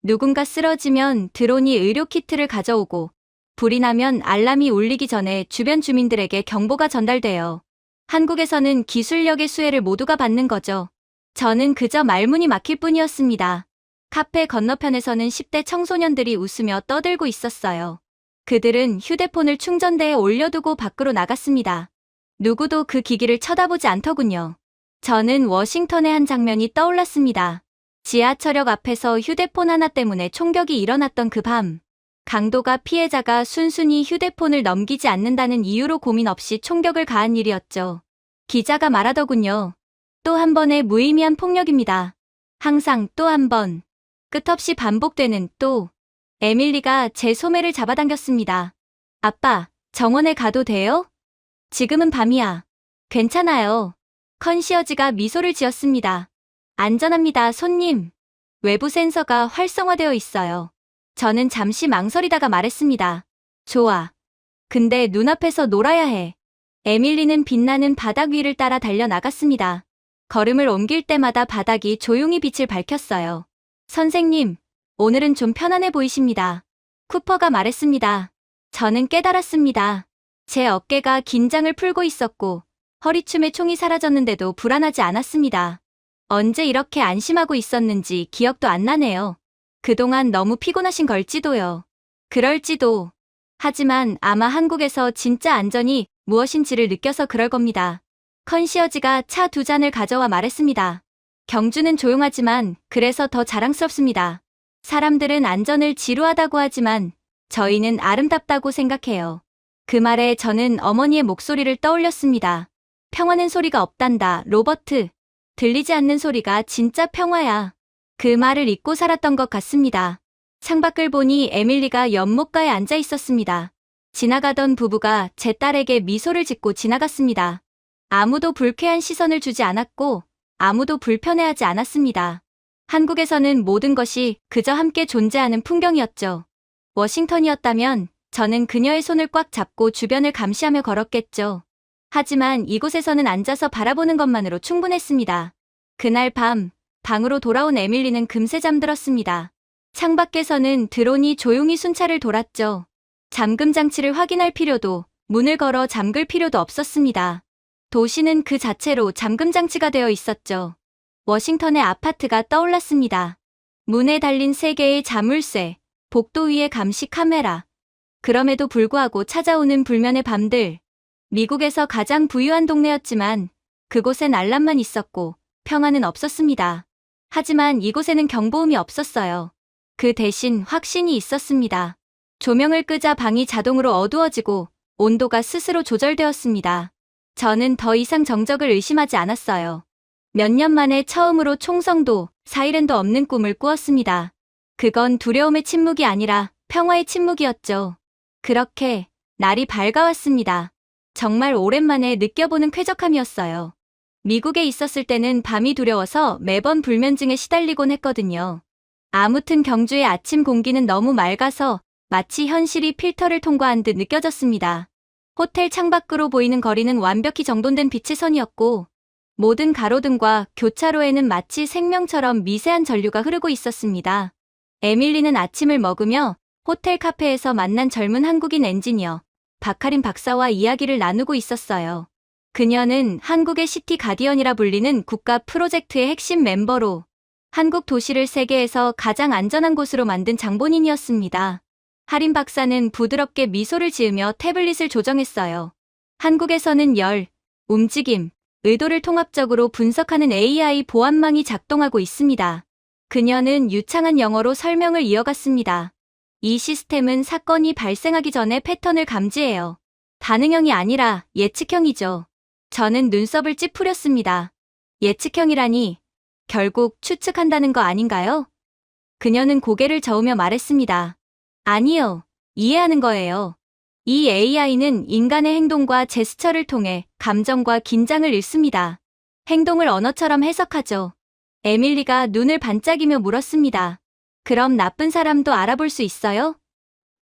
누군가 쓰러지면 드론이 의료키트를 가져오고 불이 나면 알람이 울리기 전에 주변 주민들에게 경보가 전달돼요. 한국에서는 기술력의 수혜를 모두가 받는 거죠. 저는 그저 말문이 막힐 뿐이었습니다. 카페 건너편에서는 10대 청소년들이 웃으며 떠들고 있었어요. 그들은 휴대폰을 충전대에 올려두고 밖으로 나갔습니다. 누구도 그 기기를 쳐다보지 않더군요. 저는 워싱턴의 한 장면이 떠올랐습니다. 지하철역 앞에서 휴대폰 하나 때문에 총격이 일어났던 그 밤. 강도가 피해자가 순순히 휴대폰을 넘기지 않는다는 이유로 고민 없이 총격을 가한 일이었죠. 기자가 말하더군요. 또 한 번의 무의미한 폭력입니다. 항상 또 한 번. 끝없이 반복되는 또. 에밀리가 제 소매를 잡아당겼습니다. 아빠, 정원에 가도 돼요? 지금은 밤이야. 괜찮아요. 컨시어지가 미소를 지었습니다. 안전합니다, 손님. 외부 센서가 활성화되어 있어요. 저는 잠시 망설이다가 말했습니다. 좋아. 근데 눈앞에서 놀아야 해. 에밀리는 빛나는 바닥 위를 따라 달려나갔습니다. 걸음을 옮길 때마다 바닥이 조용히 빛을 밝혔어요. 선생님, 오늘은 좀 편안해 보이십니다. 쿠퍼가 말했습니다. 저는 깨달았습니다. 제 어깨가 긴장을 풀고 있었고 허리춤에 총이 사라졌는데도 불안하지 않았습니다. 언제 이렇게 안심하고 있었는지 기억도 안 나네요. 그동안 너무 피곤하신 걸지도요. 그럴지도. 하지만 아마 한국에서 진짜 안전이 무엇인지를 느껴서 그럴 겁니다. 컨시어지가 차 2잔을 가져와 말했습니다. 경주는 조용하지만 그래서 더 자랑스럽습니다. 사람들은 안전을 지루하다고 하지만 저희는 아름답다고 생각해요. 그 말에 저는 어머니의 목소리를 떠올렸습니다. 평화는 소리가 없단다, 로버트. 들리지 않는 소리가 진짜 평화야. 그 말을 잊고 살았던 것 같습니다. 창밖을 보니 에밀리가 연못가에 앉아 있었습니다. 지나가던 부부가 제 딸에게 미소를 짓고 지나갔습니다. 아무도 불쾌한 시선을 주지 않았고 아무도 불편해하지 않았습니다. 한국에서는 모든 것이 그저 함께 존재하는 풍경이었죠. 워싱턴이었다면 저는 그녀의 손을 꽉 잡고 주변을 감시하며 걸었겠죠. 하지만 이곳에서는 앉아서 바라보는 것만으로 충분했습니다. 그날 밤, 방으로 돌아온 에밀리는 금세 잠들었습니다. 창밖에서는 드론이 조용히 순찰을 돌았죠. 잠금 장치를 확인할 필요도, 문을 걸어 잠글 필요도 없었습니다. 도시는 그 자체로 잠금 장치가 되어 있었죠. 워싱턴의 아파트가 떠올랐습니다. 문에 달린 3개의 자물쇠, 복도 위에 감시 카메라. 그럼에도 불구하고 찾아오는 불면의 밤들. 미국에서 가장 부유한 동네였지만 그곳엔 알람만 있었고 평화는 없었습니다. 하지만 이곳에는 경보음이 없었어요. 그 대신 확신이 있었습니다. 조명을 끄자 방이 자동으로 어두워지고 온도가 스스로 조절되었습니다. 저는 더 이상 정적을 의심하지 않았어요. 몇 년 만에 처음으로 총성도, 사이렌도 없는 꿈을 꾸었습니다. 그건 두려움의 침묵이 아니라 평화의 침묵이었죠. 그렇게 날이 밝아왔습니다. 정말 오랜만에 느껴보는 쾌적함이었어요. 미국에 있었을 때는 밤이 두려워서 매번 불면증에 시달리곤 했거든요. 아무튼 경주의 아침 공기는 너무 맑아서 마치 현실이 필터를 통과한 듯 느껴졌습니다. 호텔 창밖으로 보이는 거리는 완벽히 정돈된 빛의 선이었고 모든 가로등과 교차로에는 마치 생명처럼 미세한 전류가 흐르고 있었습니다. 에밀리는 아침을 먹으며 호텔 카페에서 만난 젊은 한국인 엔지니어 박하린 박사와 이야기를 나누고 있었어요. 그녀는 한국의 시티 가디언이라 불리는 국가 프로젝트의 핵심 멤버로 한국 도시를 세계에서 가장 안전한 곳으로 만든 장본인이었습니다. 하린 박사는 부드럽게 미소를 지으며 태블릿을 조정했어요. 한국에서는 열, 움직임, 의도를 통합적으로 분석하는 AI 보안망이 작동하고 있습니다. 그녀는 유창한 영어로 설명을 이어갔습니다. 이 시스템은 사건이 발생하기 전에 패턴을 감지해요. 반응형이 아니라 예측형이죠. 저는 눈썹을 찌푸렸습니다. 예측형이라니 결국 추측한다는 거 아닌가요? 그녀는 고개를 저으며 말했습니다. 아니요, 이해하는 거예요. 이 AI는 인간의 행동과 제스처를 통해 감정과 긴장을 읽습니다. 행동을 언어처럼 해석하죠. 에밀리가 눈을 반짝이며 물었습니다. 그럼 나쁜 사람도 알아볼 수 있어요?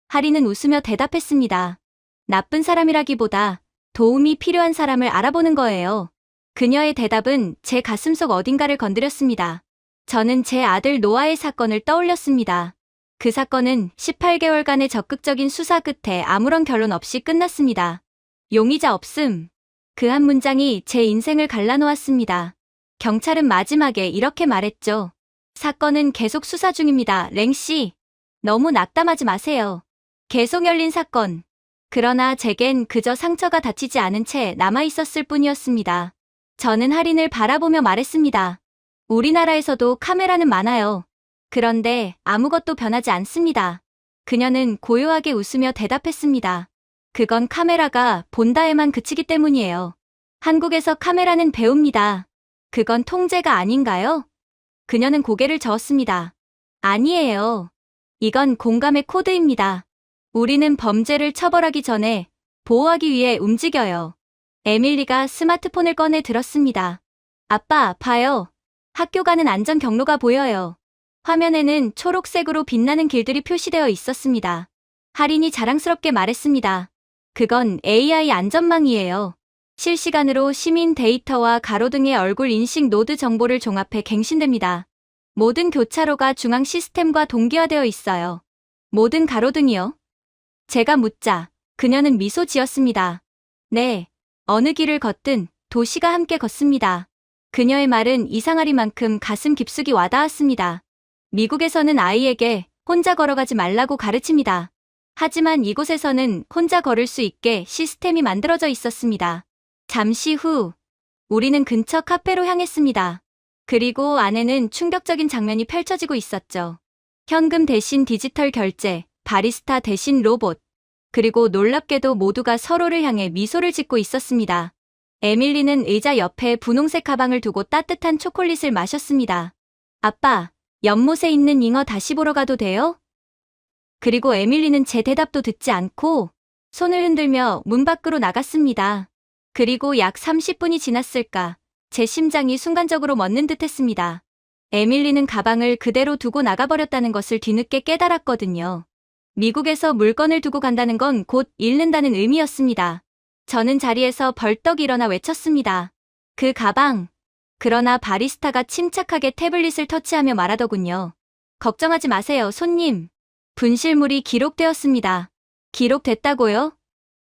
하리는 웃으며 대답했습니다. 나쁜 사람이라기보다 도움이 필요한 사람을 알아보는 거예요. 그녀의 대답은 제 가슴속 어딘가를 건드렸습니다. 저는 제 아들 노아의 사건을 떠올렸습니다. 그 사건은 18개월간의 적극적인 수사 끝에 아무런 결론 없이 끝났습니다. 용의자 없음. 그 한 문장이 제 인생을 갈라놓았습니다. 경찰은 마지막에 이렇게 말했죠. 사건은 계속 수사 중입니다, 랭씨. 너무 낙담하지 마세요. 계속 열린 사건. 그러나 제겐 그저 상처가 다치지 않은 채 남아있었을 뿐이었습니다. 저는 하린을 바라보며 말했습니다. 우리나라에서도 카메라는 많아요. 그런데 아무것도 변하지 않습니다. 그녀는 고요하게 웃으며 대답했습니다. 그건 카메라가 본다에만 그치기 때문이에요. 한국에서 카메라는 배웁니다. 그건 통제가 아닌가요? 그녀는 고개를 저었습니다. 아니에요. 이건 공감의 코드입니다. 우리는 범죄를 처벌하기 전에 보호하기 위해 움직여요. 에밀리가 스마트폰을 꺼내 들었습니다. 아빠, 봐요. 학교 가는 안전 경로가 보여요. 화면에는 초록색으로 빛나는 길들이 표시되어 있었습니다. 하린이 자랑스럽게 말했습니다. 그건 AI 안전망이에요. 실시간으로 시민 데이터와 가로등의 얼굴 인식 노드 정보를 종합해 갱신됩니다. 모든 교차로가 중앙 시스템과 동기화되어 있어요. 모든 가로등이요? 제가 묻자 그녀는 미소 지었습니다. 네, 어느 길을 걷든 도시가 함께 걷습니다. 그녀의 말은 이상하리만큼 가슴 깊숙이 와닿았습니다. 미국에서는 아이에게 혼자 걸어가지 말라고 가르칩니다. 하지만 이곳에서는 혼자 걸을 수 있게 시스템이 만들어져 있었습니다. 잠시 후 우리는 근처 카페로 향했습니다. 그리고 안에는 충격적인 장면이 펼쳐지고 있었죠. 현금 대신 디지털 결제, 바리스타 대신 로봇, 그리고 놀랍게도 모두가 서로를 향해 미소를 짓고 있었습니다. 에밀리는 의자 옆에 분홍색 가방을 두고 따뜻한 초콜릿을 마셨습니다. 아빠, 연못에 있는 잉어 다시 보러 가도 돼요? 그리고 에밀리는 제 대답도 듣지 않고 손을 흔들며 문 밖으로 나갔습니다. 그리고 약 30분이 지났을까 제 심장이 순간적으로 멎는 듯 했습니다. 에밀리는 가방을 그대로 두고 나가버렸다는 것을 뒤늦게 깨달았거든요. 미국에서 물건을 두고 간다는 건 곧 잃는다는 의미였습니다. 저는 자리에서 벌떡 일어나 외쳤습니다. 그 가방. 그러나 바리스타가 침착하게 태블릿을 터치하며 말하더군요. 걱정하지 마세요, 손님. 분실물이 기록되었습니다. 기록됐다고요?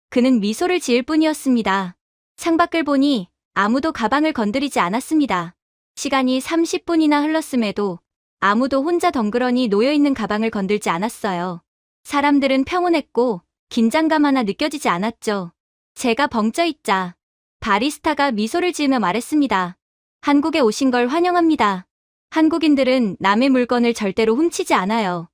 그는 미소를 지을 뿐이었습니다. 창밖을 보니 아무도 가방을 건드리지 않았습니다. 시간이 30분이나 흘렀음에도 아무도 혼자 덩그러니 놓여있는 가방을 건들지 않았어요. 사람들은 평온했고 긴장감 하나 느껴지지 않았죠. 제가 벙쪄있자 바리스타가 미소를 지으며 말했습니다. 한국에 오신 걸 환영합니다. 한국인들은 남의 물건을 절대로 훔치지 않아요.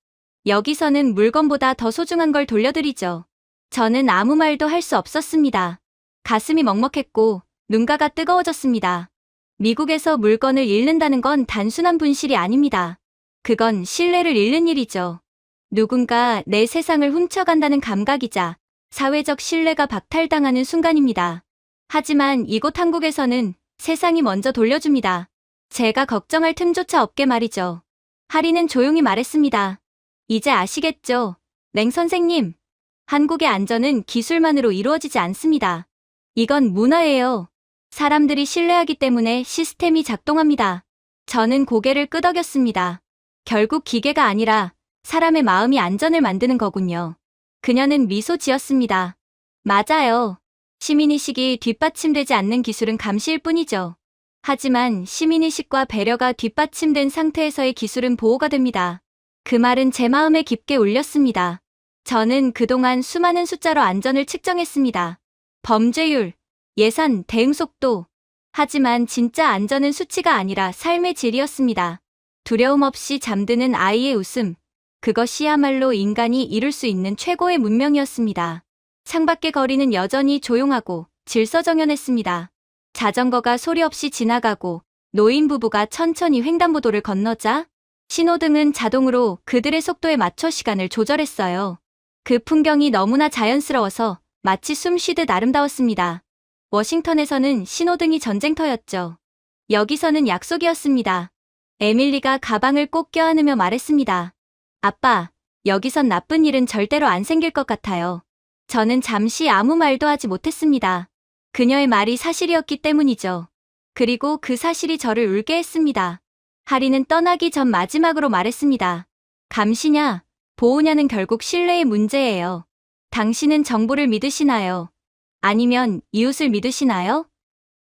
여기서는 물건보다 더 소중한 걸 돌려드리죠. 저는 아무 말도 할 수 없었습니다. 가슴이 먹먹했고 눈가가 뜨거워졌습니다. 미국에서 물건을 잃는다는 건 단순한 분실이 아닙니다. 그건 신뢰를 잃는 일이죠. 누군가 내 세상을 훔쳐간다는 감각이자 사회적 신뢰가 박탈당하는 순간입니다. 하지만 이곳 한국에서는 세상이 먼저 돌려줍니다. 제가 걱정할 틈조차 없게 말이죠. 하리는 조용히 말했습니다. 이제 아시겠죠? 랭 선생님. 한국의 안전은 기술만으로 이루어지지 않습니다. 이건 문화예요. 사람들이 신뢰하기 때문에 시스템이 작동합니다. 저는 고개를 끄덕였습니다. 결국 기계가 아니라 사람의 마음이 안전을 만드는 거군요. 그녀는 미소 지었습니다. 맞아요. 시민의식이 뒷받침되지 않는 기술은 감시일 뿐이죠. 하지만 시민의식과 배려가 뒷받침된 상태에서의 기술은 보호가 됩니다. 그 말은 제 마음에 깊게 울렸습니다. 저는 그동안 수많은 숫자로 안전을 측정했습니다. 범죄율, 예산, 대응 속도. 하지만 진짜 안전은 수치가 아니라 삶의 질이었습니다. 두려움 없이 잠드는 아이의 웃음. 그것이야말로 인간이 이룰 수 있는 최고의 문명이었습니다. 창밖의 거리는 여전히 조용하고 질서정연했습니다. 자전거가 소리 없이 지나가고 노인 부부가 천천히 횡단보도를 건너자 신호등은 자동으로 그들의 속도에 맞춰 시간을 조절했어요. 그 풍경이 너무나 자연스러워서 마치 숨 쉬듯 아름다웠습니다. 워싱턴에서는 신호등이 전쟁터였죠. 여기서는 약속이었습니다. 에밀리가 가방을 꼭 껴안으며 말했습니다. 아빠, 여기선 나쁜 일은 절대로 안 생길 것 같아요. 저는 잠시 아무 말도 하지 못했습니다. 그녀의 말이 사실이었기 때문이죠. 그리고 그 사실이 저를 울게 했습니다. 하리는 떠나기 전 마지막으로 말했습니다. 감시냐, 보호냐는 결국 신뢰의 문제예요. 당신은 정보를 믿으시나요? 아니면 이웃을 믿으시나요?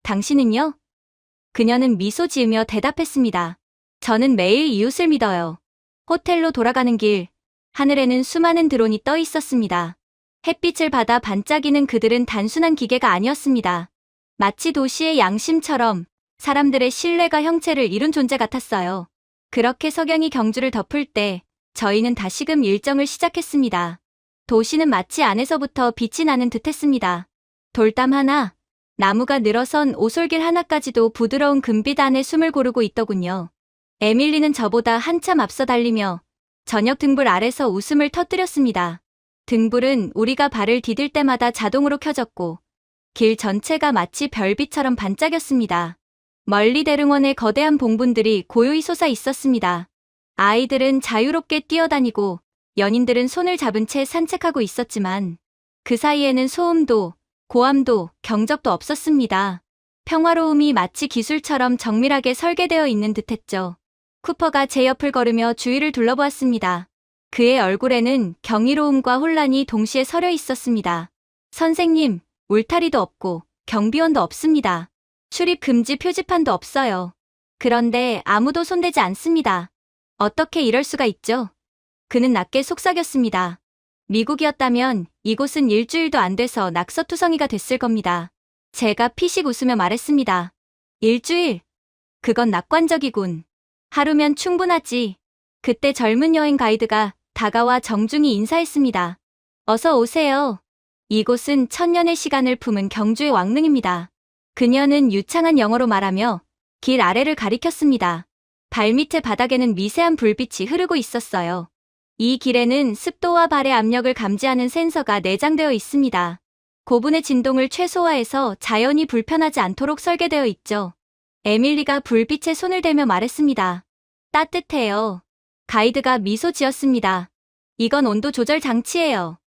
당신은요? 그녀는 미소 지으며 대답했습니다. 저는 매일 이웃을 믿어요. 호텔로 돌아가는 길, 하늘에는 수많은 드론이 떠 있었습니다. 햇빛을 받아 반짝이는 그들은 단순한 기계가 아니었습니다. 마치 도시의 양심처럼 사람들의 신뢰가 형체를 이룬 존재 같았어요. 그렇게 석양이 경주를 덮을 때 저희는 다시금 일정을 시작했습니다. 도시는 마치 안에서부터 빛이 나는 듯했습니다. 돌담 하나, 나무가 늘어선 오솔길 하나까지도 부드러운 금빛 안에 숨을 고르고 있더군요. 에밀리는 저보다 한참 앞서 달리며 저녁 등불 아래서 웃음을 터뜨렸습니다. 등불은 우리가 발을 디딜 때마다 자동으로 켜졌고 길 전체가 마치 별빛처럼 반짝였습니다. 멀리 대릉원의 거대한 봉분들이 고요히 솟아 있었습니다. 아이들은 자유롭게 뛰어다니고 연인들은 손을 잡은 채 산책하고 있었지만 그 사이에는 소음도, 고함도, 경적도 없었습니다. 평화로움이 마치 기술처럼 정밀하게 설계되어 있는 듯했죠. 쿠퍼가 제 옆을 걸으며 주위를 둘러보았습니다. 그의 얼굴에는 경이로움과 혼란이 동시에 서려 있었습니다. 선생님, 울타리도 없고 경비원도 없습니다. 출입 금지 표지판도 없어요. 그런데 아무도 손대지 않습니다. 어떻게 이럴 수가 있죠? 그는 낮게 속삭였습니다. 미국이었다면 이곳은 일주일도 안 돼서 낙서투성이가 됐을 겁니다. 제가 피식 웃으며 말했습니다. 일주일? 그건 낙관적이군. 하루면 충분하지. 그때 젊은 여행 가이드가 다가와 정중히 인사했습니다. 어서 오세요. 이곳은 천년의 시간을 품은 경주의 왕릉입니다. 그녀는 유창한 영어로 말하며 길 아래를 가리켰습니다. 발밑의 바닥에는 미세한 불빛이 흐르고 있었어요. 이 길에는 습도와 발의 압력을 감지하는 센서가 내장되어 있습니다. 고분의 진동을 최소화해서 자연이 불편하지 않도록 설계되어 있죠. 에밀리가 불빛에 손을 대며 말했습니다. 따뜻해요. 가이드가 미소 지었습니다. 이건 온도 조절 장치예요.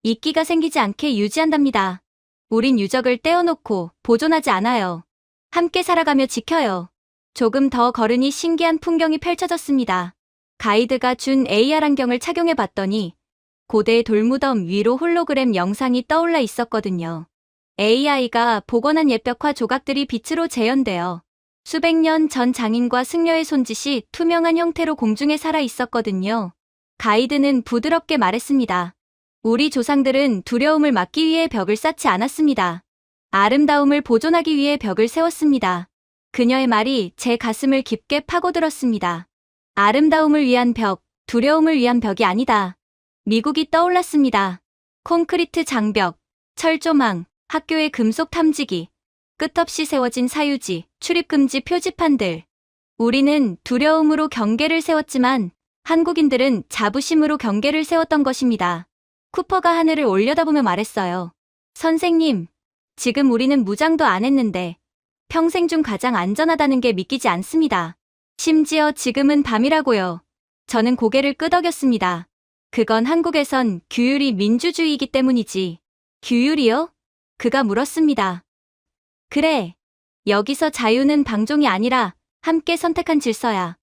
이끼가 생기지 않게 유지한답니다. 우린 유적을 떼어놓고 보존하지 않아요. 함께 살아가며 지켜요. 조금 더 걸으니 신기한 풍경이 펼쳐졌습니다. 가이드가 준 AR 안경을 착용해 봤더니 고대의 돌무덤 위로 홀로그램 영상이 떠올라 있었거든요. AI가 복원한 옛벽화 조각들이 빛으로 재현되어 수백 년 전 장인과 승려의 손짓이 투명한 형태로 공중에 살아 있었거든요. 가이드는 부드럽게 말했습니다. 우리 조상들은 두려움을 막기 위해 벽을 쌓지 않았습니다. 아름다움을 보존하기 위해 벽을 세웠습니다. 그녀의 말이 제 가슴을 깊게 파고들었습니다. 아름다움을 위한 벽, 두려움을 위한 벽이 아니다. 미국이 떠올랐습니다. 콘크리트 장벽, 철조망, 학교의 금속 탐지기, 끝없이 세워진 사유지, 출입금지 표지판들. 우리는 두려움으로 경계를 세웠지만 한국인들은 자부심으로 경계를 세웠던 것입니다. 쿠퍼가 하늘을 올려다보며 말했어요. 선생님, 지금 우리는 무장도 안 했는데 평생 중 가장 안전하다는 게 믿기지 않습니다. 심지어 지금은 밤이라고요. 저는 고개를 끄덕였습니다. 그건 한국에선 규율이 민주주의이기 때문이지. 규율이요? 그가 물었습니다. 그래. 여기서 자유는 방종이 아니라 함께 선택한 질서야.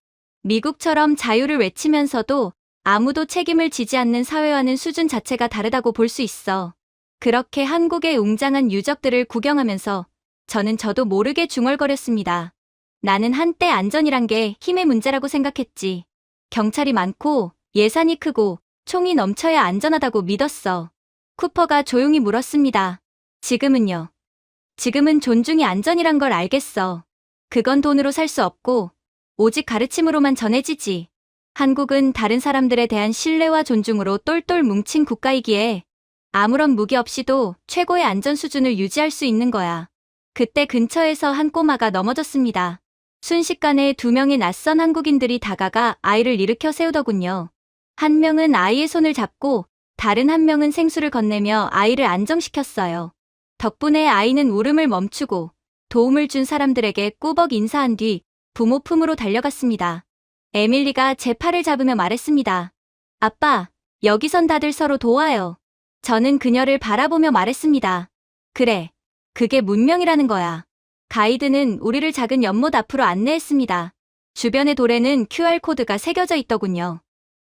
미국처럼 자유를 외치면서도 아무도 책임을 지지 않는 사회와는 수준 자체가 다르다고 볼 수 있어. 그렇게 한국의 웅장한 유적들을 구경하면서 저도 모르게 중얼거렸습니다. 나는 한때 안전이란 게 힘의 문제라고 생각했지. 경찰이 많고 예산이 크고 총이 넘쳐야 안전하다고 믿었어. 쿠퍼가 조용히 물었습니다. 지금은요? 지금은 존중이 안전이란 걸 알겠어. 그건 돈으로 살 수 없고 오직 가르침으로만 전해지지. 한국은 다른 사람들에 대한 신뢰와 존중으로 똘똘 뭉친 국가이기에 아무런 무기 없이도 최고의 안전 수준을 유지할 수 있는 거야. 그때 근처에서 한 꼬마가 넘어졌습니다. 순식간에 2명의 낯선 한국인들이 다가가 아이를 일으켜 세우더군요. 한 명은 아이의 손을 잡고 다른 한 명은 생수를 건네며 아이를 안정시켰어요. 덕분에 아이는 울음을 멈추고 도움을 준 사람들에게 꾸벅 인사한 뒤 부모 품으로 달려갔습니다. 에밀리가 제 팔을 잡으며 말했습니다. 아빠, 여기선 다들 서로 도와요. 저는 그녀를 바라보며 말했습니다. 그래, 그게 문명이라는 거야. 가이드는 우리를 작은 연못 앞으로 안내했습니다. 주변의 돌에는 QR코드가 새겨져 있더군요.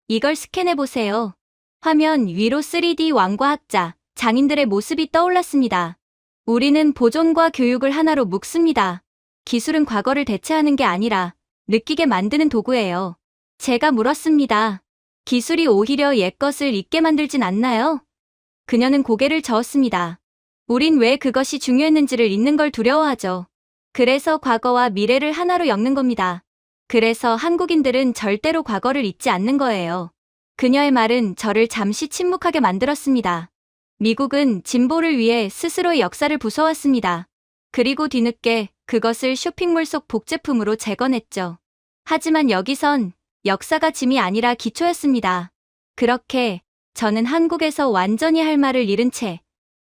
이걸 스캔해보세요. 화면 위로 3D 왕과학자, 장인들의 모습이 떠올랐습니다. 우리는 보존과 교육을 하나로 묶습니다. 기술은 과거를 대체하는 게 아니라 느끼게 만드는 도구예요. 제가 물었습니다. 기술이 오히려 옛것을 잊게 만들진 않나요? 그녀는 고개를 저었습니다. 우린 왜 그것이 중요했는지를 잊는 걸 두려워하죠. 그래서 과거와 미래를 하나로 엮는 겁니다. 그래서 한국인들은 절대로 과거를 잊지 않는 거예요. 그녀의 말은 저를 잠시 침묵하게 만들었습니다. 미국은 진보를 위해 스스로의 역사를 부숴왔습니다. 그리고 뒤늦게 그것을 쇼핑몰 속 복제품으로 재건했죠. 하지만 여기선 역사가 짐이 아니라 기초였습니다. 그렇게 저는 한국에서 완전히 할 말을 잃은 채,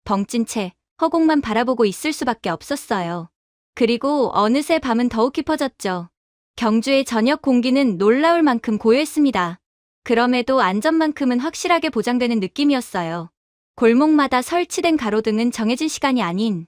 벙찐 채 허공만 바라보고 있을 수밖에 없었어요. 그리고 어느새 밤은 더욱 깊어졌죠. 경주의 저녁 공기는 놀라울 만큼 고요했습니다. 그럼에도 안전만큼은 확실하게 보장되는 느낌이었어요. 골목마다 설치된 가로등은 정해진 시간이 아닌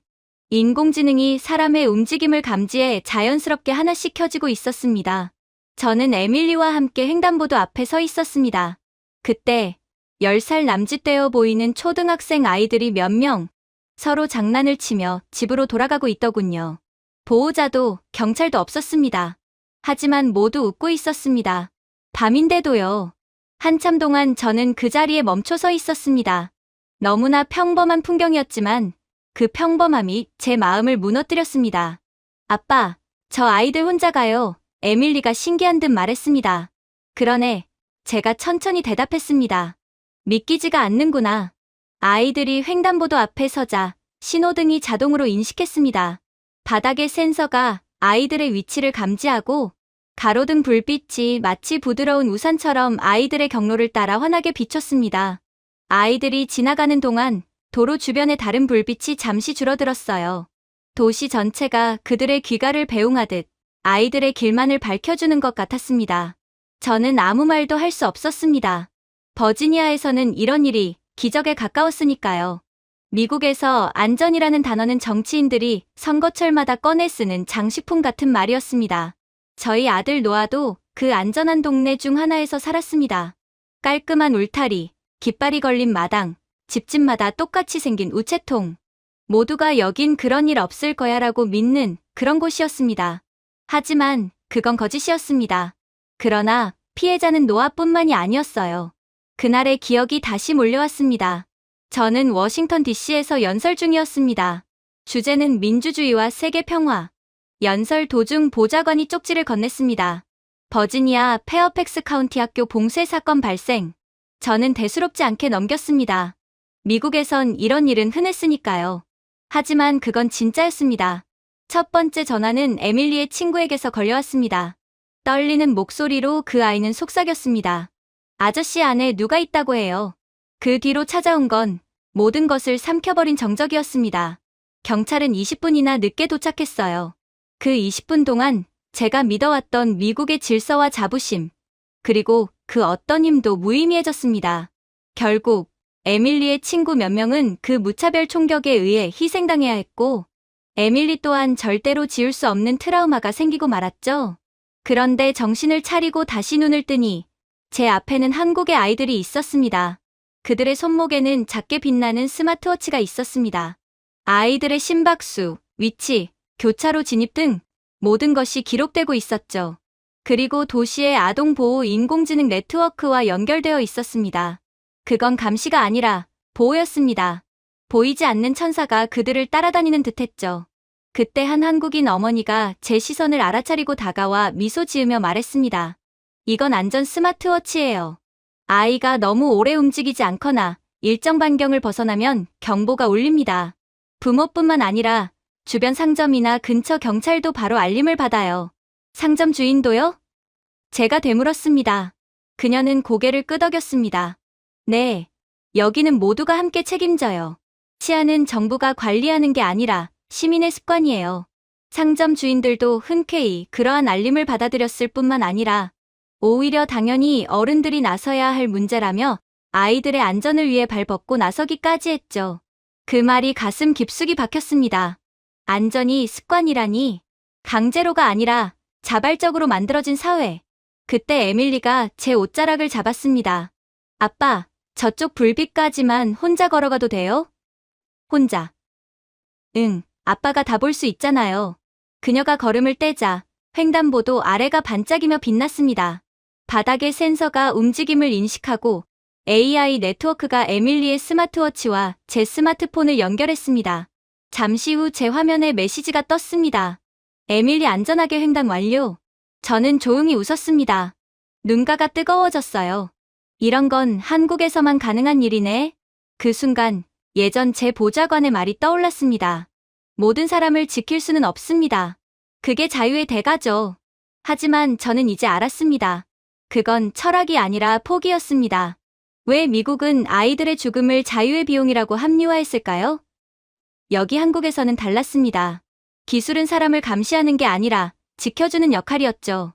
인공지능이 사람의 움직임을 감지해 자연스럽게 하나씩 켜지고 있었습니다. 저는 에밀리와 함께 횡단보도 앞에 서 있었습니다. 그때 10살 남짓되어 보이는 초등학생 아이들이 몇 명 서로 장난을 치며 집으로 돌아가고 있더군요. 보호자도 경찰도 없었습니다. 하지만 모두 웃고 있었습니다. 밤인데도요. 한참 동안 저는 그 자리에 멈춰 서 있었습니다. 너무나 평범한 풍경이었지만 그 평범함이 제 마음을 무너뜨렸습니다. 아빠, 저 아이들 혼자 가요. 에밀리가 신기한 듯 말했습니다. 그러네. 제가 천천히 대답했습니다. 믿기지가 않는구나. 아이들이 횡단보도 앞에 서자 신호등이 자동으로 인식했습니다. 바닥의 센서가 아이들의 위치를 감지하고 가로등 불빛이 마치 부드러운 우산처럼 아이들의 경로를 따라 환하게 비췄습니다. 아이들이 지나가는 동안 도로 주변의 다른 불빛이 잠시 줄어들었어요. 도시 전체가 그들의 귀가를 배웅하듯 아이들의 길만을 밝혀주는 것 같았습니다. 저는 아무 말도 할 수 없었습니다. 버지니아에서는 이런 일이 기적에 가까웠으니까요. 미국에서 안전이라는 단어는 정치인들이 선거철마다 꺼내 쓰는 장식품 같은 말이었습니다. 저희 아들 노아도 그 안전한 동네 중 하나에서 살았습니다. 깔끔한 울타리, 깃발이 걸린 마당, 집집마다 똑같이 생긴 우체통. 모두가 여긴 그런 일 없을 거야 라고 믿는 그런 곳이었습니다. 하지만 그건 거짓이었습니다. 그러나 피해자는 노아뿐만이 아니었어요. 그날의 기억이 다시 몰려왔습니다. 저는 워싱턴 DC에서 연설 중이었습니다. 주제는 민주주의와 세계 평화. 연설 도중 보좌관이 쪽지를 건넸습니다. 버지니아 페어팩스 카운티 학교 봉쇄 사건 발생. 저는 대수롭지 않게 넘겼습니다. 미국에선 이런 일은 흔했으니까요. 하지만 그건 진짜였습니다. 첫 번째 전화는 에밀리의 친구에게서 걸려왔습니다. 떨리는 목소리로 그 아이는 속삭였습니다. 아저씨 안에 누가 있다고 해요. 그 뒤로 찾아온 건 모든 것을 삼켜버린 정적이었습니다. 경찰은 20분이나 늦게 도착했어요. 그 20분 동안 제가 믿어왔던 미국의 질서와 자부심, 그리고 그 어떤 힘도 무의미해졌습니다. 결국 에밀리의 친구 몇 명은 그 무차별 총격에 의해 희생당해야 했고, 에밀리 또한 절대로 지울 수 없는 트라우마가 생기고 말았죠. 그런데 정신을 차리고 다시 눈을 뜨니 제 앞에는 한국의 아이들이 있었습니다. 그들의 손목에는 작게 빛나는 스마트워치가 있었습니다. 아이들의 심박수, 위치, 교차로 진입 등 모든 것이 기록되고 있었죠. 그리고 도시의 아동보호 인공지능 네트워크와 연결되어 있었습니다. 그건 감시가 아니라 보호였습니다. 보이지 않는 천사가 그들을 따라다니는 듯했죠. 그때 한 한국인 어머니가 제 시선을 알아차리고 다가와 미소 지으며 말했습니다. 이건 안전 스마트워치예요. 아이가 너무 오래 움직이지 않거나 일정 반경을 벗어나면 경보가 울립니다. 부모뿐만 아니라 주변 상점이나 근처 경찰도 바로 알림을 받아요. 상점 주인도요? 제가 되물었습니다. 그녀는 고개를 끄덕였습니다. 네, 여기는 모두가 함께 책임져요. 치안은 정부가 관리하는 게 아니라 시민의 습관이에요. 상점 주인들도 흔쾌히 그러한 알림을 받아들였을 뿐만 아니라 오히려 당연히 어른들이 나서야 할 문제라며 아이들의 안전을 위해 발벗고 나서기까지 했죠. 그 말이 가슴 깊숙이 박혔습니다. 안전이 습관이라니, 강제로가 아니라 자발적으로 만들어진 사회. 그때 에밀리가 제 옷자락을 잡았습니다. 아빠, 저쪽 불빛까지만 혼자 걸어가도 돼요? 혼자. 응, 아빠가 다 볼 수 있잖아요. 그녀가 걸음을 떼자 횡단보도 아래가 반짝이며 빛났습니다. 바닥의 센서가 움직임을 인식하고 AI 네트워크가 에밀리의 스마트워치와 제 스마트폰을 연결했습니다. 잠시 후 제 화면에 메시지가 떴습니다. 에밀리 안전하게 횡단 완료. 저는 조용히 웃었습니다. 눈가가 뜨거워졌어요. 이런 건 한국에서만 가능한 일이네. 그 순간 예전 제 보좌관의 말이 떠올랐습니다. 모든 사람을 지킬 수는 없습니다. 그게 자유의 대가죠. 하지만 저는 이제 알았습니다. 그건 철학이 아니라 포기였습니다. 왜 미국은 아이들의 죽음을 자유의 비용이라고 합리화했을까요? 여기 한국에서는 달랐습니다. 기술은 사람을 감시하는 게 아니라 지켜주는 역할이었죠.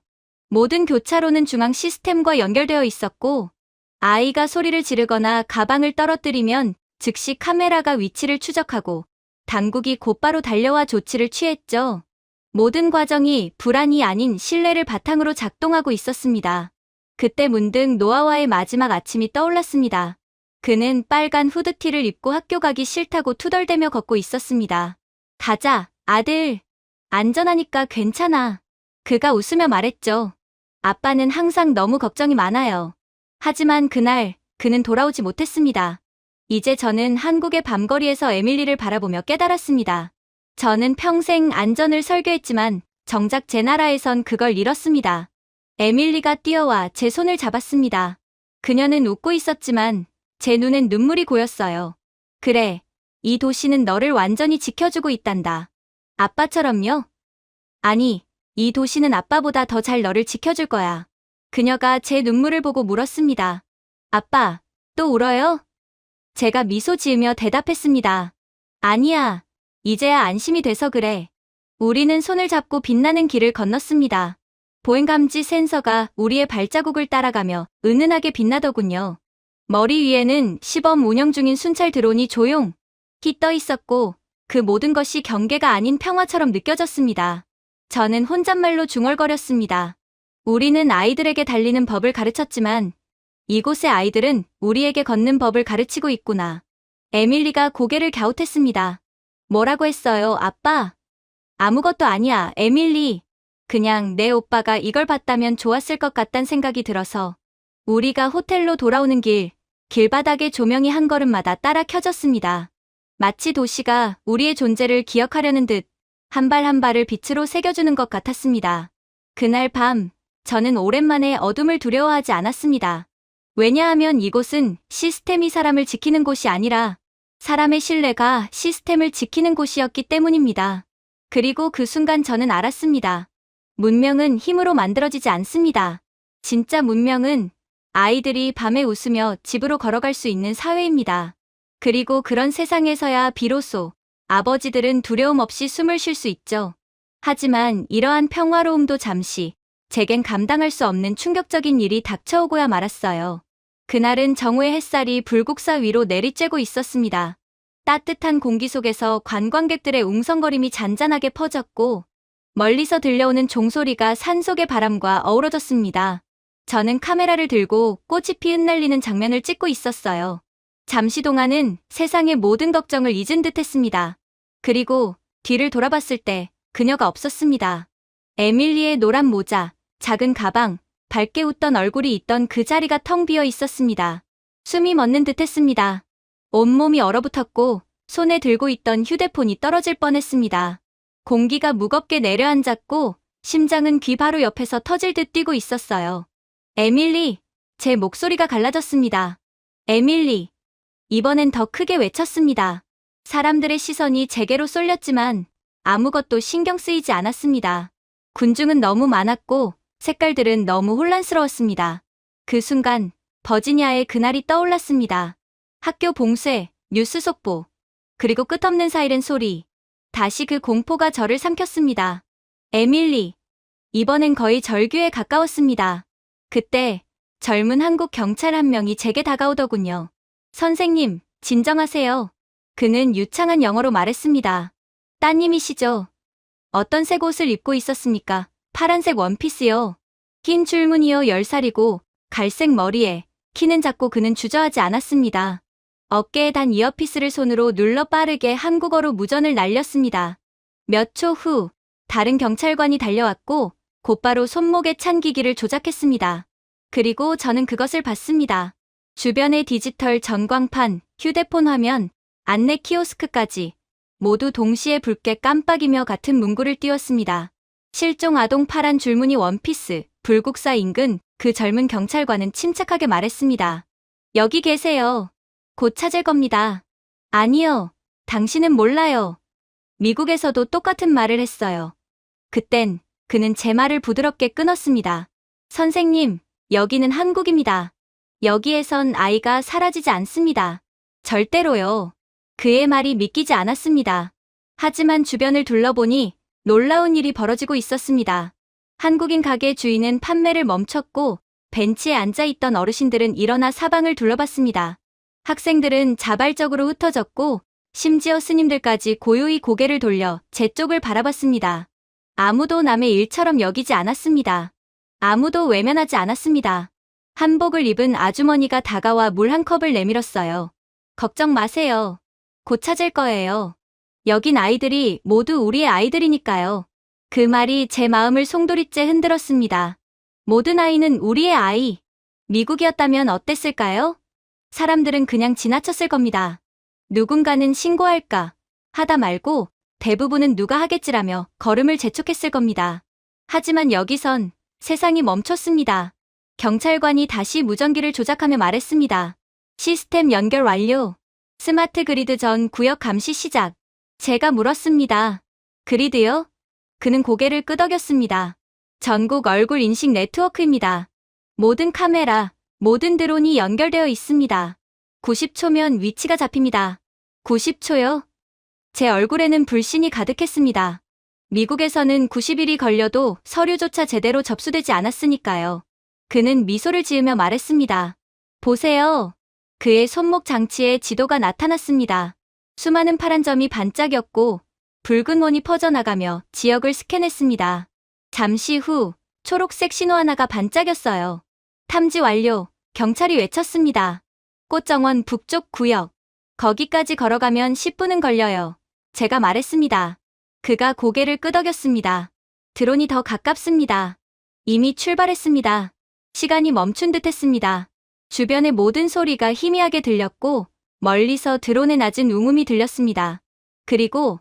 모든 교차로는 중앙 시스템과 연결되어 있었고, 아이가 소리를 지르거나 가방을 떨어뜨리면 즉시 카메라가 위치를 추적하고 당국이 곧바로 달려와 조치를 취했죠. 모든 과정이 불안이 아닌 신뢰를 바탕으로 작동하고 있었습니다. 그때 문득 노아와의 마지막 아침이 떠올랐습니다. 그는 빨간 후드티를 입고 학교 가기 싫다고 투덜대며 걷고 있었습니다. 가자, 아들. 안전하니까 괜찮아. 그가 웃으며 말했죠. 아빠는 항상 너무 걱정이 많아요. 하지만 그날 그는 돌아오지 못했습니다. 이제 저는 한국의 밤거리에서 에밀리를 바라보며 깨달았습니다. 저는 평생 안전을 설교했지만 정작 제 나라에선 그걸 잃었습니다. 에밀리가 뛰어와 제 손을 잡았습니다. 그녀는 웃고 있었지만 제 눈엔 눈물이 고였어요. 그래, 이 도시는 너를 완전히 지켜주고 있단다. 아빠처럼요? 아니, 이 도시는 아빠보다 더 잘 너를 지켜줄 거야. 그녀가 제 눈물을 보고 물었습니다. 아빠, 또 울어요? 제가 미소 지으며 대답했습니다. 아니야, 이제야 안심이 돼서 그래. 우리는 손을 잡고 빛나는 길을 건넜습니다. 보행감지 센서가 우리의 발자국을 따라가며 은은하게 빛나더군요. 머리 위에는 시범 운영 중인 순찰 드론이 조용히 떠 있었고 그 모든 것이 경계가 아닌 평화처럼 느껴졌습니다. 저는 혼잣말로 중얼거렸습니다. 우리는 아이들에게 달리는 법을 가르쳤지만 이곳의 아이들은 우리에게 걷는 법을 가르치고 있구나. 에밀리가 고개를 갸웃했습니다. 뭐라고 했어요, 아빠? 아무것도 아니야, 에밀리. 그냥 내 오빠가 이걸 봤다면 좋았을 것 같단 생각이 들어서. 우리가 호텔로 돌아오는 길바닥에 조명이 한 걸음마다 따라 켜졌습니다. 마치 도시가 우리의 존재를 기억하려는 듯 한 발 한 발을 빛으로 새겨주는 것 같았습니다. 그날 밤, 저는 오랜만에 어둠을 두려워하지 않았습니다. 왜냐하면 이곳은 시스템이 사람을 지키는 곳이 아니라 사람의 신뢰가 시스템을 지키는 곳이었기 때문입니다. 그리고 그 순간 저는 알았습니다. 문명은 힘으로 만들어지지 않습니다. 진짜 문명은 아이들이 밤에 웃으며 집으로 걸어갈 수 있는 사회입니다. 그리고 그런 세상에서야 비로소 아버지들은 두려움 없이 숨을 쉴 수 있죠. 하지만 이러한 평화로움도 잠시 제겐 감당할 수 없는 충격적인 일이 닥쳐오고야 말았어요. 그날은 정오의 햇살이 불국사 위로 내리쬐고 있었습니다. 따뜻한 공기 속에서 관광객들의 웅성거림이 잔잔하게 퍼졌고 멀리서 들려오는 종소리가 산속의 바람과 어우러졌습니다. 저는 카메라를 들고 꽃잎이 흩날리는 장면을 찍고 있었어요. 잠시 동안은 세상의 모든 걱정을 잊은 듯 했습니다. 그리고 뒤를 돌아봤을 때 그녀가 없었습니다. 에밀리의 노란 모자, 작은 가방, 밝게 웃던 얼굴이 있던 그 자리가 텅 비어 있었습니다. 숨이 멎는 듯 했습니다. 온몸이 얼어붙었고 손에 들고 있던 휴대폰이 떨어질 뻔했습니다. 공기가 무겁게 내려앉았고 심장은 귀 바로 옆에서 터질 듯 뛰고 있었어요. 에밀리! 제 목소리가 갈라졌습니다. 에밀리! 이번엔 더 크게 외쳤습니다. 사람들의 시선이 제게로 쏠렸지만 아무것도 신경 쓰이지 않았습니다. 군중은 너무 많았고 색깔들은 너무 혼란스러웠습니다. 그 순간 버지니아의 그날이 떠올랐습니다. 학교 봉쇄, 뉴스 속보, 그리고 끝없는 사이렌 소리. 다시 그 공포가 저를 삼켰습니다. 에밀리. 이번엔 거의 절규에 가까웠습니다. 그때 젊은 한국 경찰 한 명이 제게 다가오더군요. 선생님, 진정하세요. 그는 유창한 영어로 말했습니다. 따님이시죠? 어떤 색 옷을 입고 있었습니까? 파란색 원피스요. 흰 줄무늬요. 10살이고 갈색 머리에 키는 작고 그는 주저하지 않았습니다. 어깨에 단 이어피스를 손으로 눌러 빠르게 한국어로 무전을 날렸습니다. 몇 초 후 다른 경찰관이 달려왔고 곧바로 손목에 찬 기기를 조작했습니다. 그리고 저는 그것을 봤습니다. 주변의 디지털 전광판, 휴대폰 화면, 안내 키오스크까지 모두 동시에 붉게 깜빡이며 같은 문구를 띄웠습니다. 실종 아동 파란 줄무늬 원피스, 불국사 인근. 그 젊은 경찰관은 침착하게 말했습니다. 여기 계세요. 곧 찾을 겁니다. 아니요. 당신은 몰라요. 미국에서도 똑같은 말을 했어요. 그땐 그는 제 말을 부드럽게 끊었습니다. 선생님, 여기는 한국입니다. 여기에선 아이가 사라지지 않습니다. 절대로요. 그의 말이 믿기지 않았습니다. 하지만 주변을 둘러보니 놀라운 일이 벌어지고 있었습니다. 한국인 가게 주인은 판매를 멈췄고 벤치에 앉아있던 어르신들은 일어나 사방을 둘러봤습니다. 학생들은 자발적으로 흩어졌고 심지어 스님들까지 고요히 고개를 돌려 제 쪽을 바라봤습니다. 아무도 남의 일처럼 여기지 않았습니다. 아무도 외면하지 않았습니다. 한복을 입은 아주머니가 다가와 물 한 컵을 내밀었어요. 걱정 마세요. 곧 찾을 거예요. 여긴 아이들이 모두 우리의 아이들이니까요. 그 말이 제 마음을 송두리째 흔들었습니다. 모든 아이는 우리의 아이. 미국이었다면 어땠을까요? 사람들은 그냥 지나쳤을 겁니다. 누군가는 신고할까 하다 말고 대부분은 누가 하겠지라며 걸음을 재촉했을 겁니다. 하지만 여기선 세상이 멈췄습니다. 경찰관이 다시 무전기를 조작하며 말했습니다. 시스템 연결 완료. 스마트 그리드 전 구역 감시 시작. 제가 물었습니다. 그리드요? 그는 고개를 끄덕였습니다. 전국 얼굴 인식 네트워크입니다. 모든 카메라, 모든 드론이 연결되어 있습니다. 90초면 위치가 잡힙니다. 90초요? 제 얼굴에는 불신이 가득했습니다. 미국에서는 90일이 걸려도 서류조차 제대로 접수되지 않았으니까요. 그는 미소를 지으며 말했습니다. 보세요. 그의 손목 장치에 지도가 나타났습니다. 수많은 파란 점이 반짝였고 붉은 원이 퍼져나가며 지역을 스캔했습니다. 잠시 후 초록색 신호 하나가 반짝였어요. 탐지 완료. 경찰이 외쳤습니다. 꽃정원 북쪽 구역. 거기까지 걸어가면 10분은 걸려요. 제가 말했습니다. 그가 고개를 끄덕였습니다. 드론이 더 가깝습니다. 이미 출발했습니다. 시간이 멈춘 듯 했습니다. 주변의 모든 소리가 희미하게 들렸고 멀리서 드론의 낮은 웅음이 들렸습니다. 그리고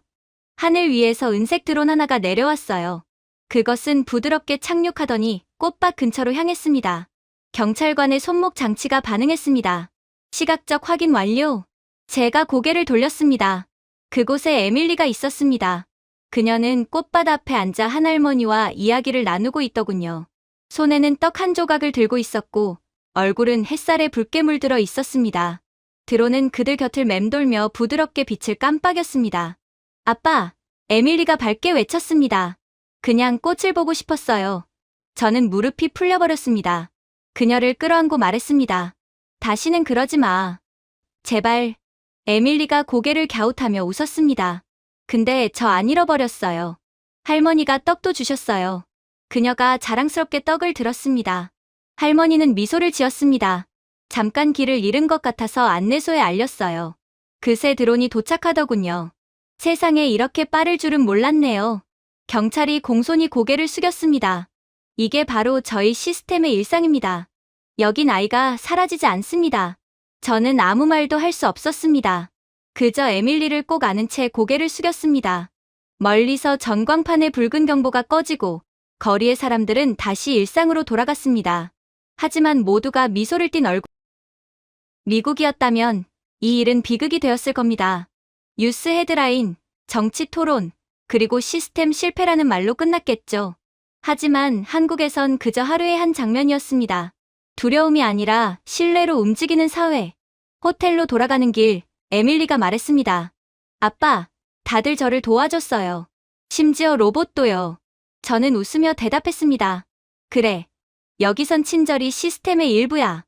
하늘 위에서 은색 드론 하나가 내려왔어요. 그것은 부드럽게 착륙하더니 꽃밭 근처로 향했습니다. 경찰관의 손목 장치가 반응했습니다. 시각적 확인 완료. 제가 고개를 돌렸습니다. 그곳에 에밀리가 있었습니다. 그녀는 꽃밭 앞에 앉아 한 할머니와 이야기를 나누고 있더군요. 손에는 떡 한 조각을 들고 있었고 얼굴은 햇살에 붉게 물들어 있었습니다. 드론은 그들 곁을 맴돌며 부드럽게 빛을 깜빡였습니다. 아빠, 에밀리가 밝게 외쳤습니다. 그냥 꽃을 보고 싶었어요. 저는 무릎이 풀려버렸습니다. 그녀를 끌어안고 말했습니다. 다시는 그러지 마. 제발. 에밀리가 고개를 갸웃하며 웃었습니다. 근데 저 안 잃어버렸어요. 할머니가 떡도 주셨어요. 그녀가 자랑스럽게 떡을 들었습니다. 할머니는 미소를 지었습니다. 잠깐 길을 잃은 것 같아서 안내소에 알렸어요. 그새 드론이 도착하더군요. 세상에 이렇게 빠를 줄은 몰랐네요. 경찰이 공손히 고개를 숙였습니다. 이게 바로 저희 시스템의 일상입니다. 여긴 아이가 사라지지 않습니다. 저는 아무 말도 할 수 없었습니다. 그저 에밀리를 꼭 아는 채 고개를 숙였습니다. 멀리서 전광판의 붉은 경보가 꺼지고 거리의 사람들은 다시 일상으로 돌아갔습니다. 하지만 모두가 미소를 띤 얼굴. 미국이었다면 이 일은 비극이 되었을 겁니다. 뉴스 헤드라인, 정치 토론, 그리고 시스템 실패라는 말로 끝났겠죠. 하지만 한국에선 그저 하루의 한 장면이었습니다. 두려움이 아니라 신뢰로 움직이는 사회. 호텔로 돌아가는 길, 에밀리가 말했습니다. 아빠, 다들 저를 도와줬어요. 심지어 로봇도요. 저는 웃으며 대답했습니다. 그래. 여기선 친절이 시스템의 일부야.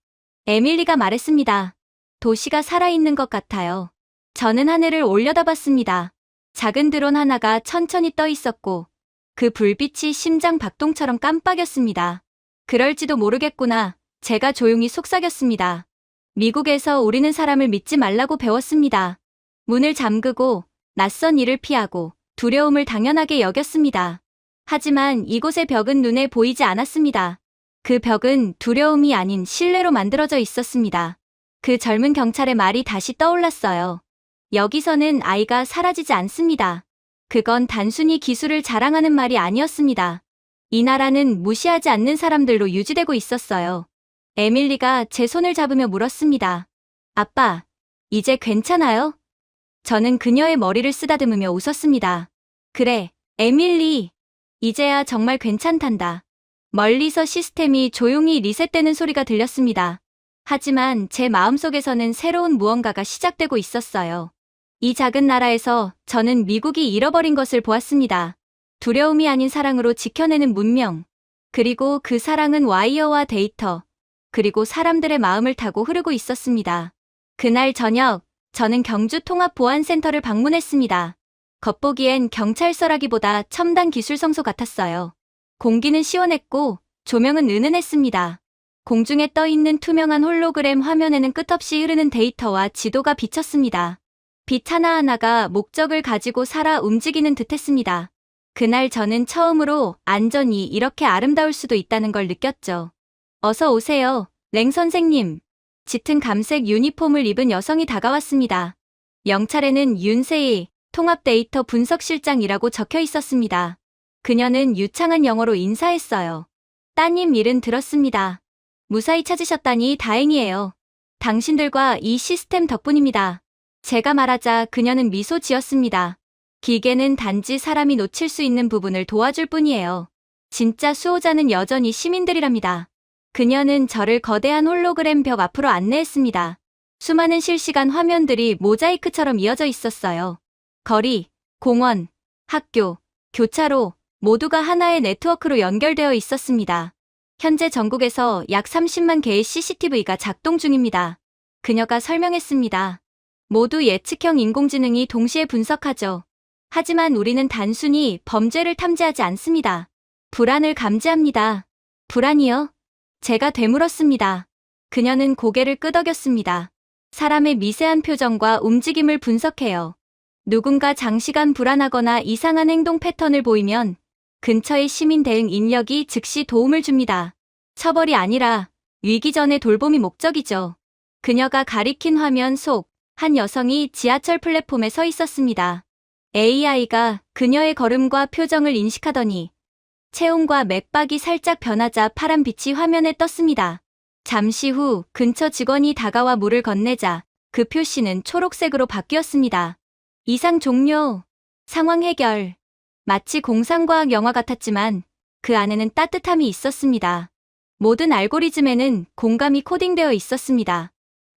에밀리가 말했습니다. 도시가 살아있는 것 같아요. 저는 하늘을 올려다봤습니다. 작은 드론 하나가 천천히 떠 있었고 그 불빛이 심장 박동처럼 깜빡였습니다. 그럴지도 모르겠구나. 제가 조용히 속삭였습니다. 미국에서 우리는 사람을 믿지 말라고 배웠습니다. 문을 잠그고 낯선 일을 피하고 두려움을 당연하게 여겼습니다. 하지만 이곳의 벽은 눈에 보이지 않았습니다. 그 벽은 두려움이 아닌 신뢰로 만들어져 있었습니다. 그 젊은 경찰의 말이 다시 떠올랐어요. 여기서는 아이가 사라지지 않습니다. 그건 단순히 기술을 자랑하는 말이 아니었습니다. 이 나라는 무시하지 않는 사람들로 유지되고 있었어요. 에밀리가 제 손을 잡으며 물었습니다. 아빠, 이제 괜찮아요? 저는 그녀의 머리를 쓰다듬으며 웃었습니다. 그래, 에밀리. 이제야 정말 괜찮단다. 멀리서 시스템이 조용히 리셋되는 소리가 들렸습니다. 하지만 제 마음속에서는 새로운 무언가가 시작되고 있었어요. 이 작은 나라에서 저는 미국이 잃어버린 것을 보았습니다. 두려움이 아닌 사랑으로 지켜내는 문명. 그리고 그 사랑은 와이어와 데이터. 그리고 사람들의 마음을 타고 흐르고 있었습니다. 그날 저녁, 저는 경주 통합보안센터를 방문했습니다. 겉보기엔 경찰서라기보다 첨단 기술 성소 같았어요. 공기는 시원했고 조명은 은은했습니다. 공중에 떠있는 투명한 홀로그램 화면에는 끝없이 흐르는 데이터와 지도가 비쳤습니다. 빛 하나하나가 목적을 가지고 살아 움직이는 듯했습니다. 그날 저는 처음으로 안전이 이렇게 아름다울 수도 있다는 걸 느꼈죠. 어서 오세요, 랭 선생님. 짙은 감색 유니폼을 입은 여성이 다가왔습니다. 명찰에는 윤세희 통합 데이터 분석실장이라고 적혀 있었습니다. 그녀는 유창한 영어로 인사했어요. 따님 일은 들었습니다. 무사히 찾으셨다니 다행이에요. 당신들과 이 시스템 덕분입니다. 제가 말하자 그녀는 미소 지었습니다. 기계는 단지 사람이 놓칠 수 있는 부분을 도와줄 뿐이에요. 진짜 수호자는 여전히 시민들이랍니다. 그녀는 저를 거대한 홀로그램 벽 앞으로 안내했습니다. 수많은 실시간 화면들이 모자이크처럼 이어져 있었어요. 거리, 공원, 학교, 교차로 모두가 하나의 네트워크로 연결되어 있었습니다. 현재 전국에서 약 30만 개의 CCTV가 작동 중입니다. 그녀가 설명했습니다. 모두 예측형 인공지능이 동시에 분석하죠. 하지만 우리는 단순히 범죄를 탐지하지 않습니다. 불안을 감지합니다. 불안이요? 제가 되물었습니다. 그녀는 고개를 끄덕였습니다. 사람의 미세한 표정과 움직임을 분석해요. 누군가 장시간 불안하거나 이상한 행동 패턴을 보이면 근처의 시민 대응 인력이 즉시 도움을 줍니다. 처벌이 아니라 위기 전의 돌봄이 목적이죠. 그녀가 가리킨 화면 속 한 여성이 지하철 플랫폼에 서 있었습니다. AI가 그녀의 걸음과 표정을 인식하더니 체온과 맥박이 살짝 변하자 파란 빛이 화면에 떴습니다. 잠시 후 근처 직원이 다가와 물을 건네자 그 표시는 초록색으로 바뀌었습니다. 이상 종료. 상황 해결. 마치 공상과학 영화 같았지만 그 안에는 따뜻함이 있었습니다. 모든 알고리즘에는 공감이 코딩되어 있었습니다.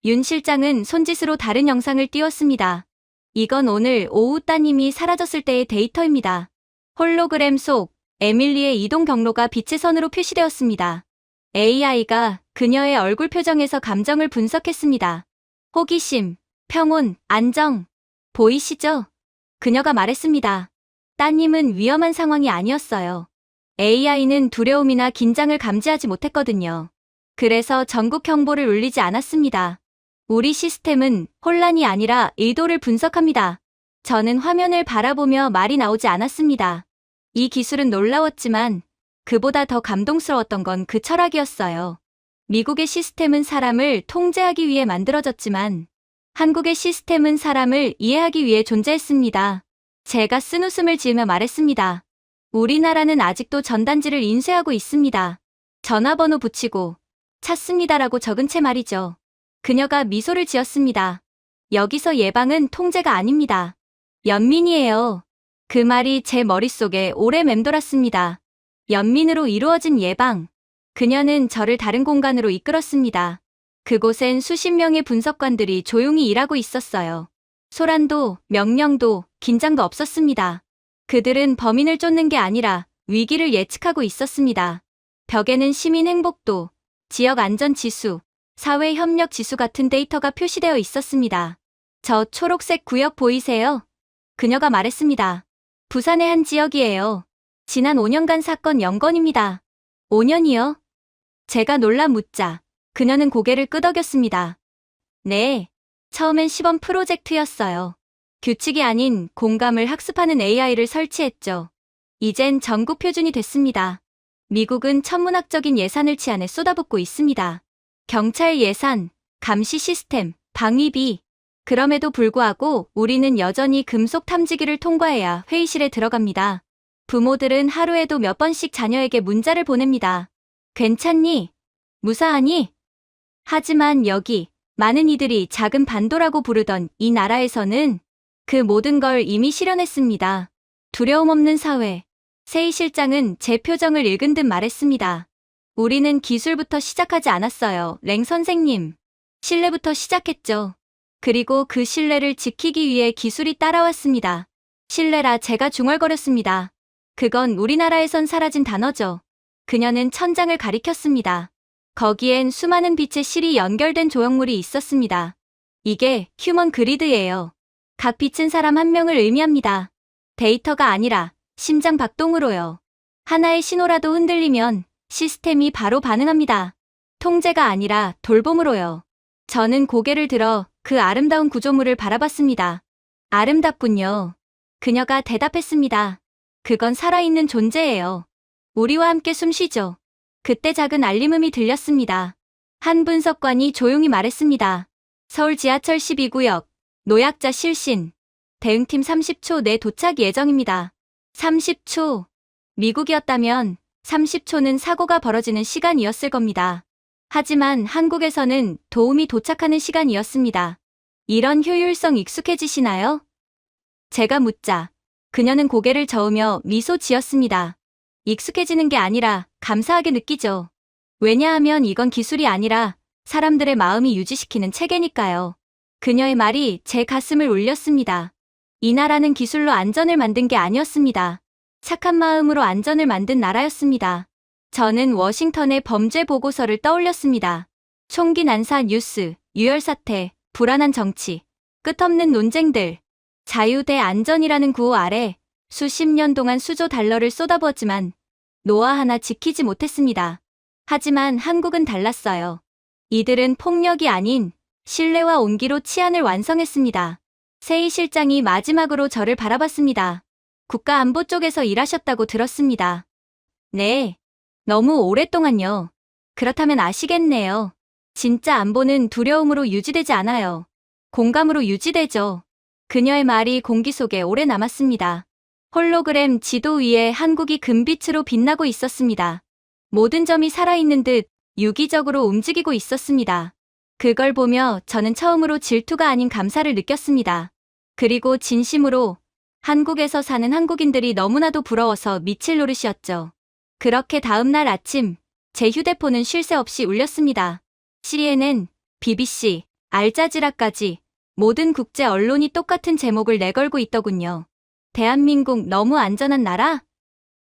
윤 실장은 손짓으로 다른 영상을 띄웠습니다. 이건 오늘 오후 따님이 사라졌을 때의 데이터입니다. 홀로그램 속 에밀리의 이동 경로가 빛의 선으로 표시되었습니다. AI가 그녀의 얼굴 표정에서 감정을 분석했습니다. 호기심, 평온, 안정. 보이시죠? 그녀가 말했습니다. 따님은 위험한 상황이 아니었어요. AI는 두려움이나 긴장을 감지하지 못했거든요. 그래서 전국 경보를 울리지 않았습니다. 우리 시스템은 혼란이 아니라 의도를 분석합니다. 저는 화면을 바라보며 말이 나오지 않았습니다. 이 기술은 놀라웠지만 그보다 더 감동스러웠던 건 그 철학이었어요. 미국의 시스템은 사람을 통제하기 위해 만들어졌지만 한국의 시스템은 사람을 이해하기 위해 존재했습니다. 제가 쓴웃음을 지으며 말했습니다. 우리나라는 아직도 전단지를 인쇄하고 있습니다. 전화번호 붙이고 찾습니다라고 적은 채 말이죠. 그녀가 미소를 지었습니다. 여기서 예방은 통제가 아닙니다. 연민이에요. 그 말이 제 머릿속에 오래 맴돌았습니다. 연민으로 이루어진 예방. 그녀는 저를 다른 공간으로 이끌었습니다. 그곳엔 수십 명의 분석관들이 조용히 일하고 있었어요. 소란도, 명령도, 긴장도 없었습니다. 그들은 범인을 쫓는 게 아니라 위기를 예측하고 있었습니다. 벽에는 시민 행복도, 지역 안전 지수, 사회 협력 지수 같은 데이터가 표시되어 있었습니다. 저 초록색 구역 보이세요? 그녀가 말했습니다. 부산의 한 지역이에요. 지난 5년간 사건 연건입니다. 5년이요? 제가 놀라 묻자 그녀는 고개를 끄덕였습니다. 네, 처음엔 시범 프로젝트였어요. 규칙이 아닌 공감을 학습하는 AI를 설치했죠. 이젠 전국 표준이 됐습니다. 미국은 천문학적인 예산을 치안에 쏟아붓고 있습니다. 경찰 예산, 감시 시스템, 방위비. 그럼에도 불구하고 우리는 여전히 금속 탐지기를 통과해야 회의실에 들어갑니다. 부모들은 하루에도 몇 번씩 자녀에게 문자를 보냅니다. 괜찮니? 무사하니? 하지만 여기 많은 이들이 작은 반도라고 부르던 이 나라에서는 그 모든 걸 이미 실현했습니다. 두려움 없는 사회. 세희 실장은 제 표정을 읽은 듯 말했습니다. 우리는 기술부터 시작하지 않았어요, 랭 선생님. 신뢰부터 시작했죠. 그리고 그 신뢰를 지키기 위해 기술이 따라왔습니다. 신뢰라 제가 중얼거렸습니다. 그건 우리나라에선 사라진 단어죠. 그녀는 천장을 가리켰습니다. 거기엔 수많은 빛의 실이 연결된 조형물이 있었습니다. 이게 휴먼 그리드예요. 각 빛은 사람 한 명을 의미합니다. 데이터가 아니라 심장 박동으로요. 하나의 신호라도 흔들리면 시스템이 바로 반응합니다. 통제가 아니라 돌봄으로요. 저는 고개를 들어 그 아름다운 구조물을 바라봤습니다. 아름답군요. 그녀가 대답했습니다. 그건 살아있는 존재예요. 우리와 함께 숨쉬죠. 그때 작은 알림음이 들렸습니다. 한 분석관이 조용히 말했습니다. 서울 지하철 12구역, 노약자 실신. 대응팀 30초 내 도착 예정입니다. 30초. 미국이었다면 30초는 사고가 벌어지는 시간이었을 겁니다. 하지만 한국에서는 도움이 도착하는 시간이었습니다. 이런 효율성 익숙해지시나요? 제가 묻자 그녀는 고개를 저으며 미소 지었습니다. 익숙해지는 게 아니라 감사하게 느끼죠. 왜냐하면 이건 기술이 아니라 사람들의 마음이 유지시키는 체계니까요. 그녀의 말이 제 가슴을 울렸습니다. 이 나라는 기술로 안전을 만든 게 아니었습니다. 착한 마음으로 안전을 만든 나라였습니다. 저는 워싱턴의 범죄 보고서를 떠올렸습니다. 총기 난사 뉴스, 유혈 사태, 불안한 정치, 끝없는 논쟁들. 자유 대 안전이라는 구호 아래 수십 년 동안 수조 달러를 쏟아부었지만 노아 하나 지키지 못했습니다. 하지만 한국은 달랐어요. 이들은 폭력이 아닌 신뢰와 온기로 치안을 완성했습니다. 세희 실장이 마지막으로 저를 바라봤습니다. 국가안보 쪽에서 일하셨다고 들었습니다. 네. 너무 오랫동안요. 그렇다면 아시겠네요. 진짜 안보는 두려움으로 유지되지 않아요. 공감으로 유지되죠. 그녀의 말이 공기 속에 오래 남았습니다. 홀로그램 지도 위에 한국이 금빛으로 빛나고 있었습니다. 모든 점이 살아있는 듯 유기적으로 움직이고 있었습니다. 그걸 보며 저는 처음으로 질투가 아닌 감사를 느꼈습니다. 그리고 진심으로 한국에서 사는 한국인들이 너무나도 부러워서 미칠 노릇이었죠. 그렇게 다음 날 아침 제 휴대폰은 쉴 새 없이 울렸습니다. CNN, BBC, 알자지라까지 모든 국제 언론이 똑같은 제목을 내걸고 있더군요. 대한민국 너무 안전한 나라?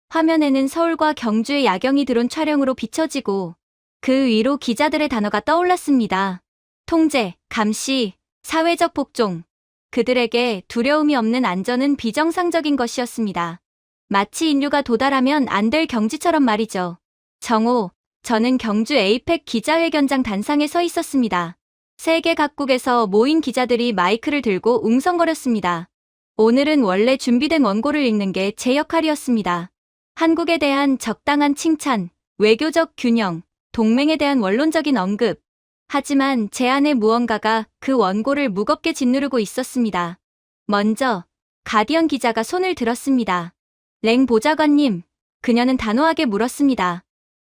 화면에는 서울과 경주의 야경이 드론 촬영으로 비춰지고 그 위로 기자들의 단어가 떠올랐습니다. 통제, 감시, 사회적 복종. 그들에게 두려움이 없는 안전은 비정상적인 것이었습니다. 마치 인류가 도달하면 안 될 경지처럼 말이죠. 정오, 저는 경주 에이펙 기자회견장 단상에 서 있었습니다. 세계 각국에서 모인 기자들이 마이크를 들고 웅성거렸습니다. 오늘은 원래 준비된 원고를 읽는 게 제 역할이었습니다. 한국에 대한 적당한 칭찬, 외교적 균형, 동맹에 대한 원론적인 언급. 하지만 제 안에 무언가가 그 원고를 무겁게 짓누르고 있었습니다. 먼저 가디언 기자가 손을 들었습니다. 랭 보좌관님, 그녀는 단호하게 물었습니다.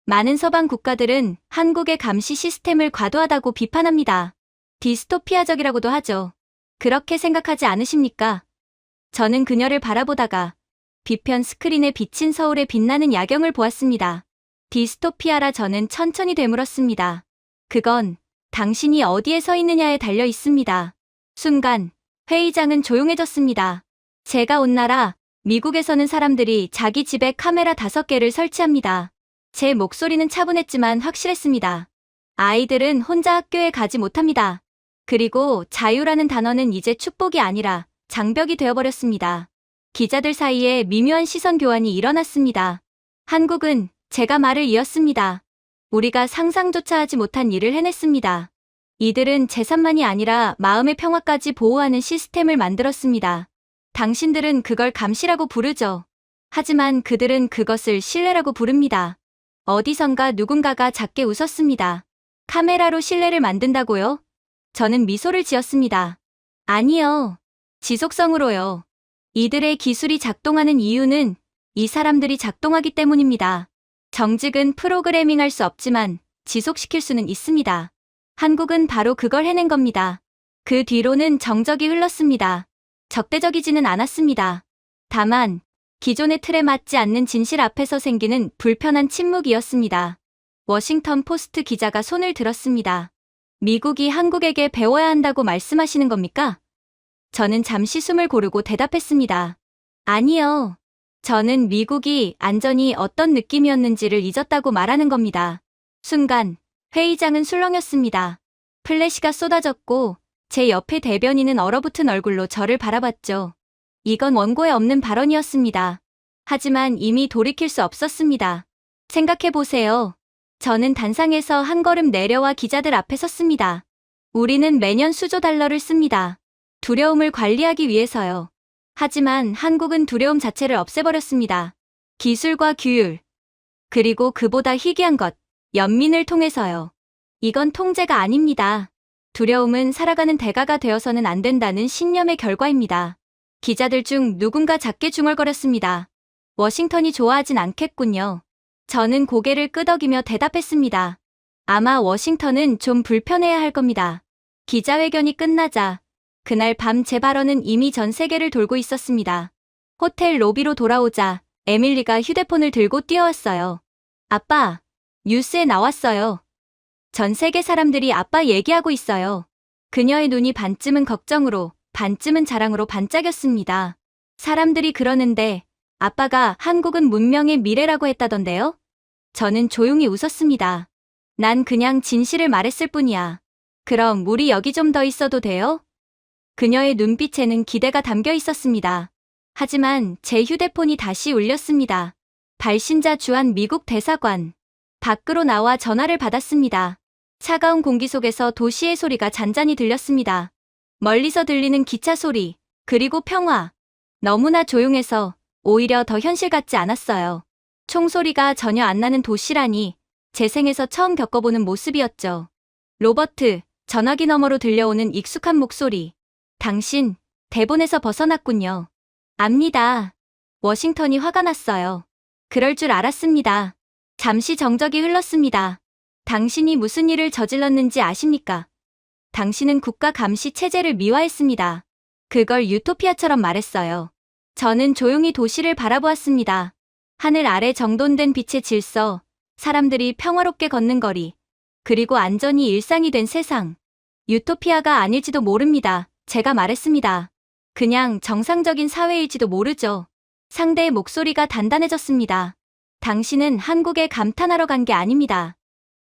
많은 서방 국가들은 한국의 감시 시스템을 과도하다고 비판합니다. 디스토피아적이라고도 하죠. 그렇게 생각하지 않으십니까? 저는 그녀를 바라보다가 뒤편 스크린에 비친 서울의 빛나는 야경을 보았습니다. 디스토피아라 저는 천천히 되물었습니다. 그건 당신이 어디에 서 있느냐에 달려 있습니다. 순간 회의장은 조용해졌습니다. 제가 온 나라, 미국에서는 사람들이 자기 집에 카메라 5개를 설치합니다. 제 목소리는 차분했지만 확실했습니다. 아이들은 혼자 학교에 가지 못합니다. 그리고 자유라는 단어는 이제 축복이 아니라 장벽이 되어버렸습니다. 기자들 사이에 미묘한 시선 교환이 일어났습니다. 한국은 제가 말을 이었습니다. 우리가 상상조차 하지 못한 일을 해냈습니다. 이들은 재산만이 아니라 마음의 평화까지 보호하는 시스템을 만들었습니다. 당신들은 그걸 감시라고 부르죠. 하지만 그들은 그것을 신뢰라고 부릅니다. 어디선가 누군가가 작게 웃었습니다. 카메라로 신뢰를 만든다고요? 저는 미소를 지었습니다. 아니요. 지속성으로요. 이들의 기술이 작동하는 이유는 이 사람들이 작동하기 때문입니다. 정직은 프로그래밍할 수 없지만 지속시킬 수는 있습니다. 한국은 바로 그걸 해낸 겁니다. 그 뒤로는 정적이 흘렀습니다. 적대적이지는 않았습니다. 다만 기존의 틀에 맞지 않는 진실 앞에서 생기는 불편한 침묵이었습니다. 워싱턴 포스트 기자가 손을 들었습니다. 미국이 한국에게 배워야 한다고 말씀하시는 겁니까? 저는 잠시 숨을 고르고 대답했습니다. 아니요. 저는 미국이 안전이 어떤 느낌이었는지를 잊었다고 말하는 겁니다. 순간 회의장은 술렁였습니다. 플래시가 쏟아졌고 제 옆에 대변인은 얼어붙은 얼굴로 저를 바라봤죠. 이건 원고에 없는 발언이었습니다. 하지만 이미 돌이킬 수 없었습니다. 생각해보세요. 저는 단상에서 한 걸음 내려와 기자들 앞에 섰습니다. 우리는 매년 수조 달러를 씁니다. 두려움을 관리하기 위해서요. 하지만 한국은 두려움 자체를 없애버렸습니다. 기술과 규율, 그리고 그보다 희귀한 것, 연민을 통해서요. 이건 통제가 아닙니다. 두려움은 살아가는 대가가 되어서는 안 된다는 신념의 결과입니다. 기자들 중 누군가 작게 중얼거렸습니다. 워싱턴이 좋아하진 않겠군요. 저는 고개를 끄덕이며 대답했습니다. 아마 워싱턴은 좀 불편해야 할 겁니다. 기자회견이 끝나자 그날 밤 제 발언은 이미 전 세계를 돌고 있었습니다. 호텔 로비로 돌아오자 에밀리가 휴대폰을 들고 뛰어왔어요. 아빠, 뉴스에 나왔어요. 전 세계 사람들이 아빠 얘기하고 있어요. 그녀의 눈이 반쯤은 걱정으로, 반쯤은 자랑으로 반짝였습니다. 사람들이 그러는데 아빠가 한국은 문명의 미래라고 했다던데요? 저는 조용히 웃었습니다. 난 그냥 진실을 말했을 뿐이야. 그럼 우리 여기 좀 더 있어도 돼요? 그녀의 눈빛에는 기대가 담겨 있었습니다. 하지만 제 휴대폰이 다시 울렸습니다. 발신자 주한 미국 대사관. 밖으로 나와 전화를 받았습니다. 차가운 공기 속에서 도시의 소리가 잔잔히 들렸습니다. 멀리서 들리는 기차 소리, 그리고 평화. 너무나 조용해서 오히려 더 현실 같지 않았어요. 총소리가 전혀 안 나는 도시라니 제 생에서 처음 겪어보는 모습이었죠. 로버트, 전화기 너머로 들려오는 익숙한 목소리. 당신, 대본에서 벗어났군요. 압니다. 워싱턴이 화가 났어요. 그럴 줄 알았습니다. 잠시 정적이 흘렀습니다. 당신이 무슨 일을 저질렀는지 아십니까? 당신은 국가 감시 체제를 미화했습니다. 그걸 유토피아처럼 말했어요. 저는 조용히 도시를 바라보았습니다. 하늘 아래 정돈된 빛의 질서, 사람들이 평화롭게 걷는 거리, 그리고 안전이 일상이 된 세상. 유토피아가 아닐지도 모릅니다. 제가 말했습니다. 그냥 정상적인 사회일지도 모르죠. 상대의 목소리가 단단해졌습니다. 당신은 한국에 감탄하러 간 게 아닙니다.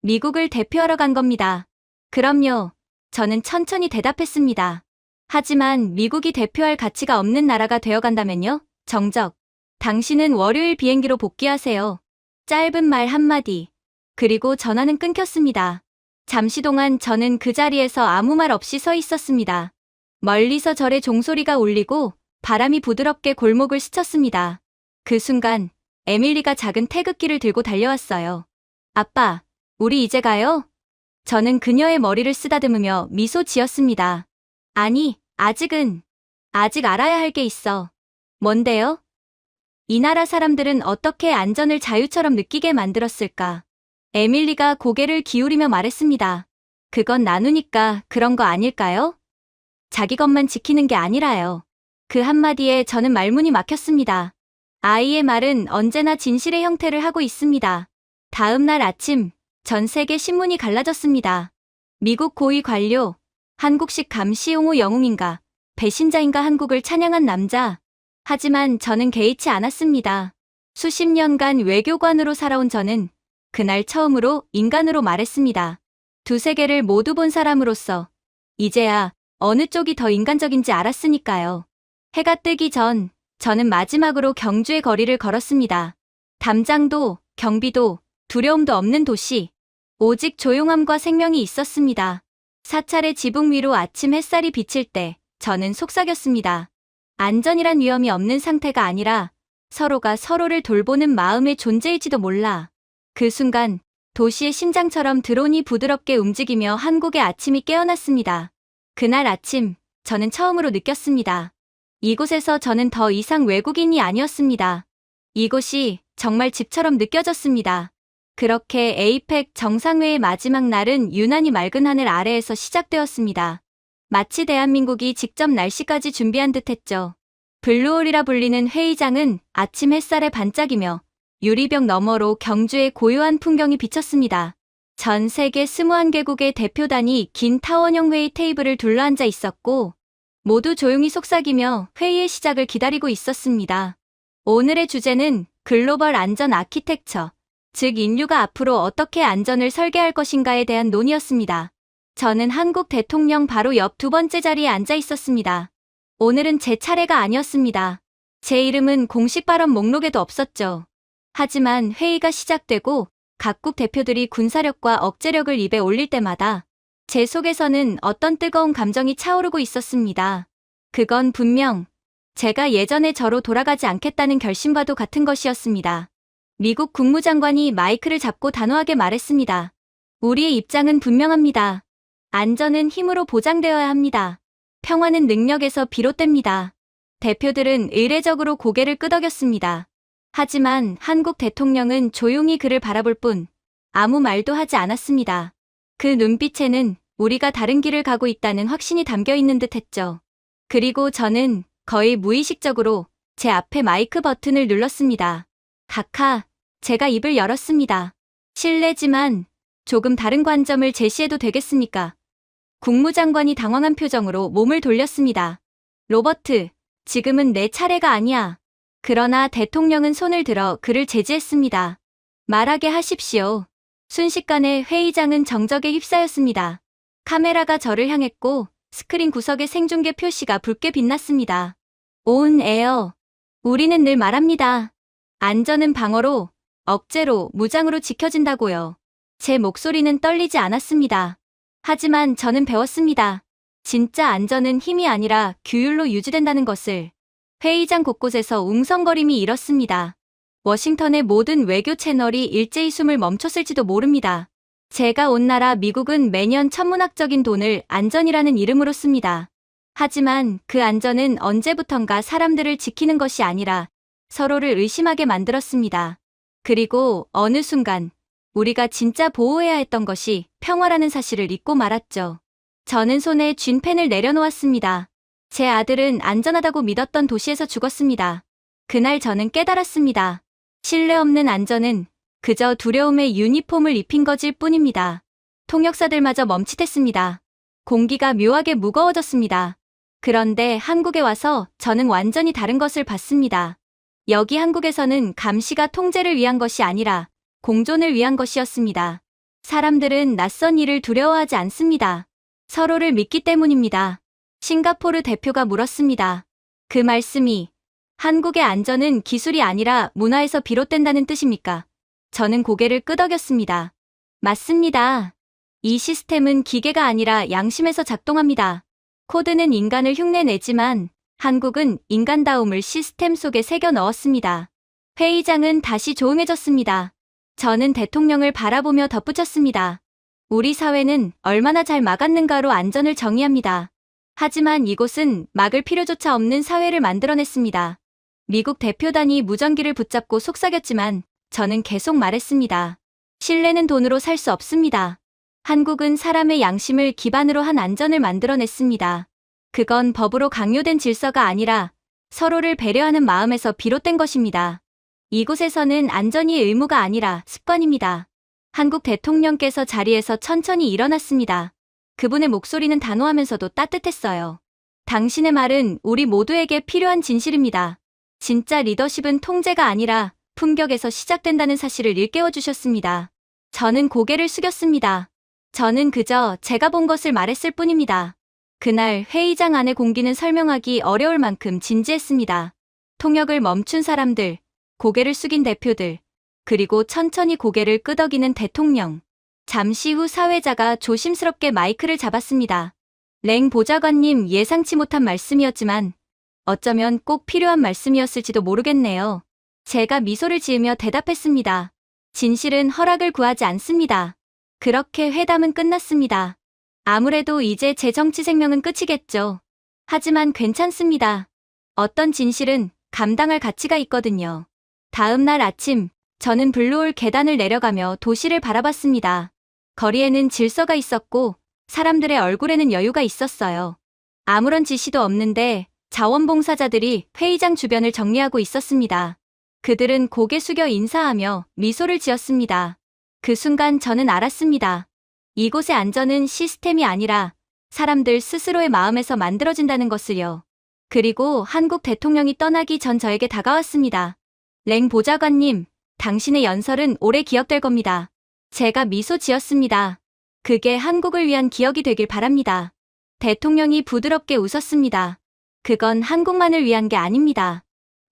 미국을 대표하러 간 겁니다. 그럼요. 저는 천천히 대답했습니다. 하지만 미국이 대표할 가치가 없는 나라가 되어간다면요? 정적. 당신은 월요일 비행기로 복귀하세요. 짧은 말 한마디. 그리고 전화는 끊겼습니다. 잠시 동안 저는 그 자리에서 아무 말 없이 서 있었습니다. 멀리서 절의 종소리가 울리고 바람이 부드럽게 골목을 스쳤습니다. 그 순간 에밀리가 작은 태극기를 들고 달려왔어요. 아빠, 우리 이제 가요? 저는 그녀의 머리를 쓰다듬으며 미소 지었습니다. 아니, 아직 알아야 할 게 있어. 뭔데요? 이 나라 사람들은 어떻게 안전을 자유처럼 느끼게 만들었을까? 에밀리가 고개를 기울이며 말했습니다. 그건 나누니까 그런 거 아닐까요? 자기 것만 지키는 게 아니라요. 그 한마디에 저는 말문이 막혔습니다. 아이의 말은 언제나 진실의 형태를 하고 있습니다. 다음 날 아침, 전 세계 신문이 갈라졌습니다. 미국 고위 관료, 한국식 감시용호 영웅인가, 배신자인가 한국을 찬양한 남자. 하지만 저는 개의치 않았습니다. 수십 년간 외교관으로 살아온 저는 그날 처음으로 인간으로 말했습니다. 두 세계를 모두 본 사람으로서 이제야 어느 쪽이 더 인간적인지 알았으니까요. 해가 뜨기 전 저는 마지막으로 경주의 거리를 걸었습니다. 담장도, 경비도, 두려움도 없는 도시. 오직 조용함과 생명이 있었습니다. 사찰의 지붕 위로 아침 햇살이 비칠 때 저는 속삭였습니다. 안전이란 위험이 없는 상태가 아니라 서로가 서로를 돌보는 마음의 존재일지도 몰라. 그 순간 도시의 심장처럼 드론이 부드럽게 움직이며 한국의 아침이 깨어났습니다. 그날 아침 저는 처음으로 느꼈습니다. 이곳에서 저는 더 이상 외국인이 아니었습니다. 이곳이 정말 집처럼 느껴졌습니다. 그렇게 에이펙 정상회의 마지막 날은 유난히 맑은 하늘 아래에서 시작되었습니다. 마치 대한민국이 직접 날씨까지 준비한 듯했죠. 블루홀이라 불리는 회의장은 아침 햇살에 반짝이며 유리벽 너머로 경주의 고요한 풍경이 비쳤습니다. 전 세계 21개국의 대표단이 긴 타원형 회의 테이블을 둘러앉아 있었고 모두 조용히 속삭이며 회의의 시작을 기다리고 있었습니다. 오늘의 주제는 글로벌 안전 아키텍처, 즉 인류가 앞으로 어떻게 안전을 설계할 것인가에 대한 논의였습니다. 저는 한국 대통령 바로 옆 두 번째 자리에 앉아 있었습니다. 오늘은 제 차례가 아니었습니다. 제 이름은 공식 발언 목록에도 없었죠. 하지만 회의가 시작되고 각국 대표들이 군사력과 억제력을 입에 올릴 때마다 제 속에서는 어떤 뜨거운 감정이 차오르고 있었습니다. 그건 분명 제가 예전의 저로 돌아가지 않겠다는 결심과도 같은 것이었습니다. 미국 국무장관이 마이크를 잡고 단호하게 말했습니다. 우리의 입장은 분명합니다. 안전은 힘으로 보장되어야 합니다. 평화는 능력에서 비롯됩니다. 대표들은 의례적으로 고개를 끄덕였습니다. 하지만 한국 대통령은 조용히 그를 바라볼 뿐 아무 말도 하지 않았습니다. 그 눈빛에는 우리가 다른 길을 가고 있다는 확신이 담겨 있는 듯 했죠. 그리고 저는 거의 무의식적으로 제 앞에 마이크 버튼을 눌렀습니다. 각하, 제가 입을 열었습니다. 실례지만 조금 다른 관점을 제시해도 되겠습니까? 국무장관이 당황한 표정으로 몸을 돌렸습니다. 로버트, 지금은 내 차례가 아니야. 그러나 대통령은 손을 들어 그를 제지했습니다. 말하게 하십시오. 순식간에 회의장은 정적에 휩싸였습니다. 카메라가 저를 향했고 스크린 구석의 생중계 표시가 붉게 빛났습니다. 온 에어. 우리는 늘 말합니다. 안전은 방어로, 억제로, 무장으로 지켜진다고요. 제 목소리는 떨리지 않았습니다. 하지만 저는 배웠습니다. 진짜 안전은 힘이 아니라 규율로 유지된다는 것을. 회의장 곳곳에서 웅성거림이 일었습니다. 워싱턴의 모든 외교 채널이 일제히 숨을 멈췄을지도 모릅니다. 제가 온 나라 미국은 매년 천문학적인 돈을 안전이라는 이름으로 씁니다. 하지만 그 안전은 언제부턴가 사람들을 지키는 것이 아니라 서로를 의심하게 만들었습니다. 그리고 어느 순간 우리가 진짜 보호해야 했던 것이 평화라는 사실을 잊고 말았죠. 저는 손에 쥔 펜을 내려놓았습니다. 제 아들은 안전하다고 믿었던 도시에서 죽었습니다. 그날 저는 깨달았습니다. 신뢰 없는 안전은 그저 두려움에 유니폼을 입힌 것일 뿐입니다. 통역사들마저 멈칫했습니다. 공기가 묘하게 무거워졌습니다. 그런데 한국에 와서 저는 완전히 다른 것을 봤습니다. 여기 한국에서는 감시가 통제를 위한 것이 아니라 공존을 위한 것이었습니다. 사람들은 낯선 일을 두려워하지 않습니다. 서로를 믿기 때문입니다. 싱가포르 대표가 물었습니다. 그 말씀이 한국의 안전은 기술이 아니라 문화에서 비롯된다는 뜻입니까? 저는 고개를 끄덕였습니다. 맞습니다. 이 시스템은 기계가 아니라 양심에서 작동합니다. 코드는 인간을 흉내내지만 한국은 인간다움을 시스템 속에 새겨 넣었습니다. 회의장은 다시 조용해졌습니다. 저는 대통령을 바라보며 덧붙였습니다. 우리 사회는 얼마나 잘 막았는가로 안전을 정의합니다. 하지만 이곳은 막을 필요조차 없는 사회를 만들어냈습니다. 미국 대표단이 무전기를 붙잡고 속삭였지만 저는 계속 말했습니다. 신뢰는 돈으로 살 수 없습니다. 한국은 사람의 양심을 기반으로 한 안전을 만들어냈습니다. 그건 법으로 강요된 질서가 아니라 서로를 배려하는 마음에서 비롯된 것입니다. 이곳에서는 안전이 의무가 아니라 습관입니다. 한국 대통령께서 자리에서 천천히 일어났습니다. 그분의 목소리는 단호하면서도 따뜻했어요. 당신의 말은 우리 모두에게 필요한 진실입니다. 진짜 리더십은 통제가 아니라 품격에서 시작된다는 사실을 일깨워 주셨습니다. 저는 고개를 숙였습니다. 저는 그저 제가 본 것을 말했을 뿐입니다. 그날 회의장 안의 공기는 설명하기 어려울 만큼 진지했습니다. 통역을 멈춘 사람들, 고개를 숙인 대표들, 그리고 천천히 고개를 끄덕이는 대통령. 잠시 후 사회자가 조심스럽게 마이크를 잡았습니다. 랭 보좌관님, 예상치 못한 말씀이었지만 어쩌면 꼭 필요한 말씀이었을지도 모르겠네요. 제가 미소를 지으며 대답했습니다. 진실은 허락을 구하지 않습니다. 그렇게 회담은 끝났습니다. 아무래도 이제 제 정치 생명은 끝이겠죠. 하지만 괜찮습니다. 어떤 진실은 감당할 가치가 있거든요. 다음 날 아침, 저는 블루홀 계단을 내려가며 도시를 바라봤습니다. 거리에는 질서가 있었고 사람들의 얼굴에는 여유가 있었어요. 아무런 지시도 없는데 자원봉사자들이 회의장 주변을 정리하고 있었습니다. 그들은 고개 숙여 인사하며 미소를 지었습니다. 그 순간 저는 알았습니다. 이곳의 안전은 시스템이 아니라 사람들 스스로의 마음에서 만들어진다는 것을요. 그리고 한국 대통령이 떠나기 전 저에게 다가왔습니다. 랭 보좌관님, 당신의 연설은 오래 기억될 겁니다. 제가 미소 지었습니다. 그게 한국을 위한 기억이 되길 바랍니다. 대통령이 부드럽게 웃었습니다. 그건 한국만을 위한 게 아닙니다.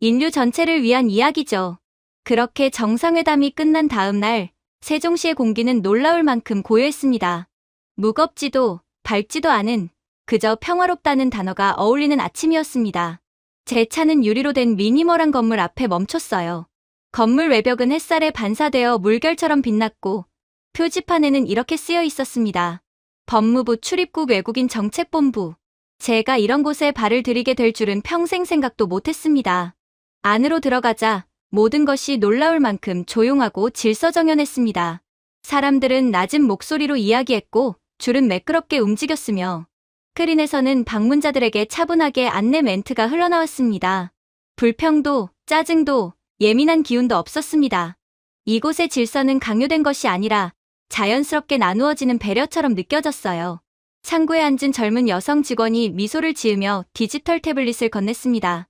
인류 전체를 위한 이야기죠. 그렇게 정상회담이 끝난 다음 날, 세종시의 공기는 놀라울 만큼 고요했습니다. 무겁지도 밝지도 않은 그저 평화롭다는 단어가 어울리는 아침이었습니다. 제 차는 유리로 된 미니멀한 건물 앞에 멈췄어요. 건물 외벽은 햇살에 반사되어 물결처럼 빛났고 표지판에는 이렇게 쓰여 있었습니다. 법무부 출입국 외국인 정책본부. 제가 이런 곳에 발을 들이게 될 줄은 평생 생각도 못했습니다. 안으로 들어가자 모든 것이 놀라울 만큼 조용하고 질서정연했습니다. 사람들은 낮은 목소리로 이야기했고 줄은 매끄럽게 움직였으며 스크린에서는 방문자들에게 차분하게 안내 멘트가 흘러나왔습니다. 불평도, 짜증도, 예민한 기운도 없었습니다. 이곳의 질서는 강요된 것이 아니라 자연스럽게 나누어지는 배려처럼 느껴졌어요. 창구에 앉은 젊은 여성 직원이 미소를 지으며 디지털 태블릿을 건넸습니다.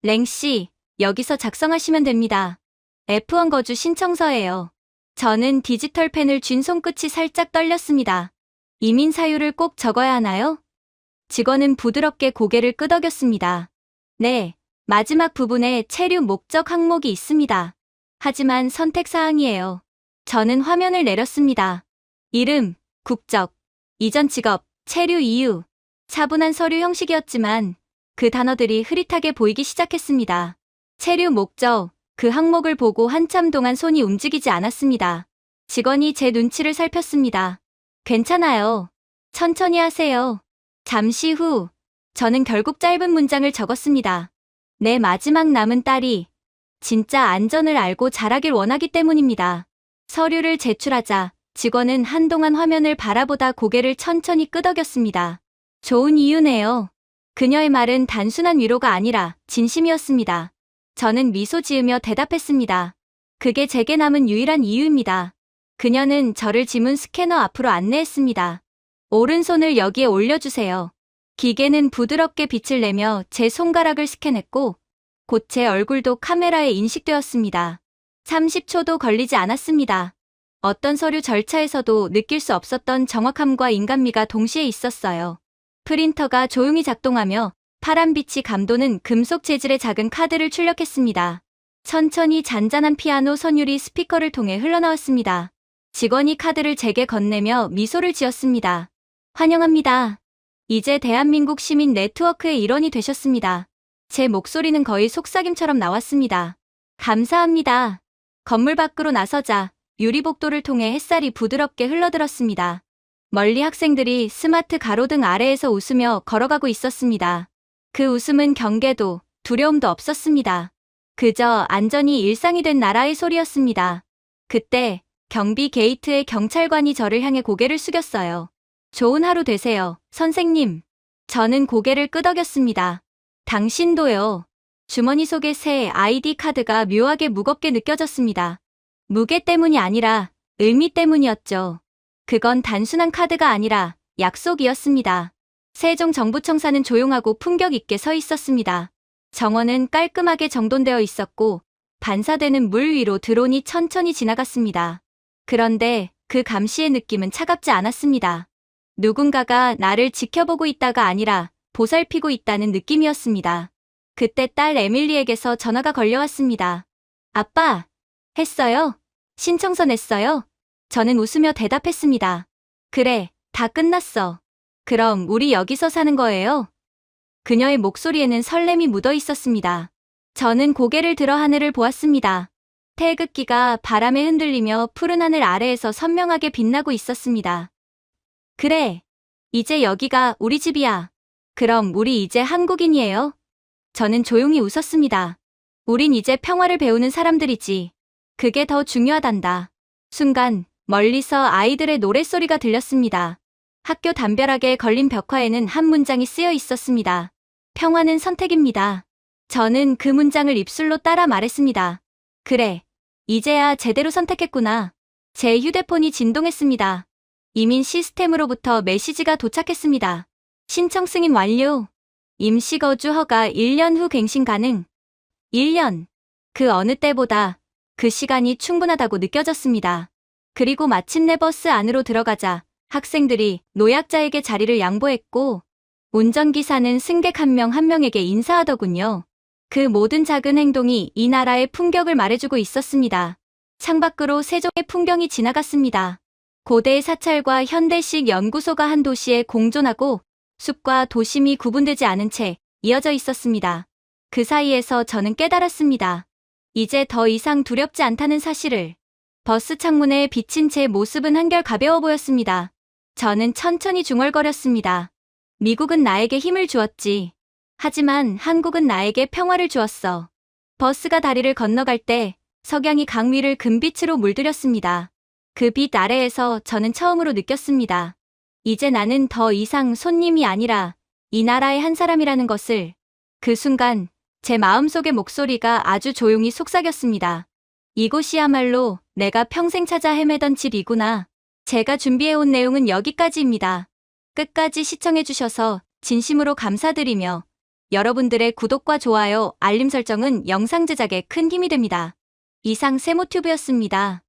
랭 씨, 여기서 작성하시면 됩니다. F1 거주 신청서예요. 저는 디지털 펜을 쥔 손끝이 살짝 떨렸습니다. 이민 사유를 꼭 적어야 하나요? 직원은 부드럽게 고개를 끄덕였습니다. 네, 마지막 부분에 체류 목적 항목이 있습니다. 하지만 선택사항이에요. 저는 화면을 내렸습니다. 이름, 국적, 이전 직업, 체류 이유. 차분한 서류 형식이었지만 그 단어들이 흐릿하게 보이기 시작했습니다. 체류 목적, 그 항목을 보고 한참 동안 손이 움직이지 않았습니다. 직원이 제 눈치를 살폈습니다. 괜찮아요. 천천히 하세요. 잠시 후, 저는 결국 짧은 문장을 적었습니다. 내 마지막 남은 딸이 진짜 안전을 알고 자라길 원하기 때문입니다. 서류를 제출하자 직원은 한동안 화면을 바라보다 고개를 천천히 끄덕였습니다. 좋은 이유네요. 그녀의 말은 단순한 위로가 아니라 진심이었습니다. 저는 미소 지으며 대답했습니다. 그게 제게 남은 유일한 이유입니다. 그녀는 저를 지문 스캐너 앞으로 안내했습니다. 오른손을 여기에 올려주세요. 기계는 부드럽게 빛을 내며 제 손가락을 스캔했고 곧 제 얼굴도 카메라에 인식되었습니다. 30초도 걸리지 않았습니다. 어떤 서류 절차에서도 느낄 수 없었던 정확함과 인간미가 동시에 있었어요. 프린터가 조용히 작동하며 파란빛이 감도는 금속 재질의 작은 카드를 출력했습니다. 천천히 잔잔한 피아노 선율이 스피커를 통해 흘러나왔습니다. 직원이 카드를 제게 건네며 미소를 지었습니다. 환영합니다. 이제 대한민국 시민 네트워크의 일원이 되셨습니다. 제 목소리는 거의 속삭임처럼 나왔습니다. 감사합니다. 건물 밖으로 나서자 유리복도를 통해 햇살이 부드럽게 흘러들었습니다. 멀리 학생들이 스마트 가로등 아래에서 웃으며 걸어가고 있었습니다. 그 웃음은 경계도 두려움도 없었습니다. 그저 안전이 일상이 된 나라의 소리였습니다. 그때 경비 게이트의 경찰관이 저를 향해 고개를 숙였어요. 좋은 하루 되세요, 선생님. 저는 고개를 끄덕였습니다. 당신도요. 주머니 속의 새 아이디 카드가 묘하게 무겁게 느껴졌습니다. 무게 때문이 아니라 의미 때문이었죠. 그건 단순한 카드가 아니라 약속이었습니다. 세종정부청사는 조용하고 품격 있게 서 있었습니다. 정원은 깔끔하게 정돈되어 있었고 반사되는 물 위로 드론이 천천히 지나갔습니다. 그런데 그 감시의 느낌은 차갑지 않았습니다. 누군가가 나를 지켜보고 있다가 아니라 보살피고 있다는 느낌이었습니다. 그때 딸 에밀리에게서 전화가 걸려왔습니다. 아빠, 했어요? 신청서 냈어요? 저는 웃으며 대답했습니다. 그래, 다 끝났어. 그럼 우리 여기서 사는 거예요? 그녀의 목소리에는 설렘이 묻어 있었습니다. 저는 고개를 들어 하늘을 보았습니다. 태극기가 바람에 흔들리며 푸른 하늘 아래에서 선명하게 빛나고 있었습니다. 그래, 이제 여기가 우리 집이야. 그럼 우리 이제 한국인이에요? 저는 조용히 웃었습니다. 우린 이제 평화를 배우는 사람들이지. 그게 더 중요하단다. 순간 멀리서 아이들의 노랫소리가 들렸습니다. 학교 담벼락에 걸린 벽화에는 한 문장이 쓰여 있었습니다. 평화는 선택입니다. 저는 그 문장을 입술로 따라 말했습니다. 그래, 이제야 제대로 선택했구나. 제 휴대폰이 진동했습니다. 이민 시스템으로부터 메시지가 도착했습니다. 신청 승인 완료. 임시거주 허가 1년 후 갱신 가능. 1년. 그 어느 때보다 그 시간이 충분하다고 느껴졌습니다. 그리고 마침내 버스 안으로 들어가자 학생들이 노약자에게 자리를 양보했고 운전기사는 승객 한 명 한 명에게 인사하더군요. 그 모든 작은 행동이 이 나라의 품격을 말해주고 있었습니다. 창밖으로 세종의 풍경이 지나갔습니다. 고대의 사찰과 현대식 연구소가 한 도시에 공존하고 숲과 도심이 구분되지 않은 채 이어져 있었습니다. 그 사이에서 저는 깨달았습니다. 이제 더 이상 두렵지 않다는 사실을. 버스 창문에 비친 제 모습은 한결 가벼워 보였습니다. 저는 천천히 중얼거렸습니다. 미국은 나에게 힘을 주었지. 하지만 한국은 나에게 평화를 주었어. 버스가 다리를 건너갈 때 석양이 강 위를 금빛으로 물들였습니다. 그 빛 아래에서 저는 처음으로 느꼈습니다. 이제 나는 더 이상 손님이 아니라 이 나라의 한 사람이라는 것을. 그 순간 제 마음속의 목소리가 아주 조용히 속삭였습니다. 이곳이야말로 내가 평생 찾아 헤매던 집이구나. 제가 준비해온 내용은 여기까지입니다. 끝까지 시청해주셔서 진심으로 감사드리며 여러분들의 구독과 좋아요, 알림 설정은 영상 제작에 큰 힘이 됩니다. 이상 세모튜브였습니다.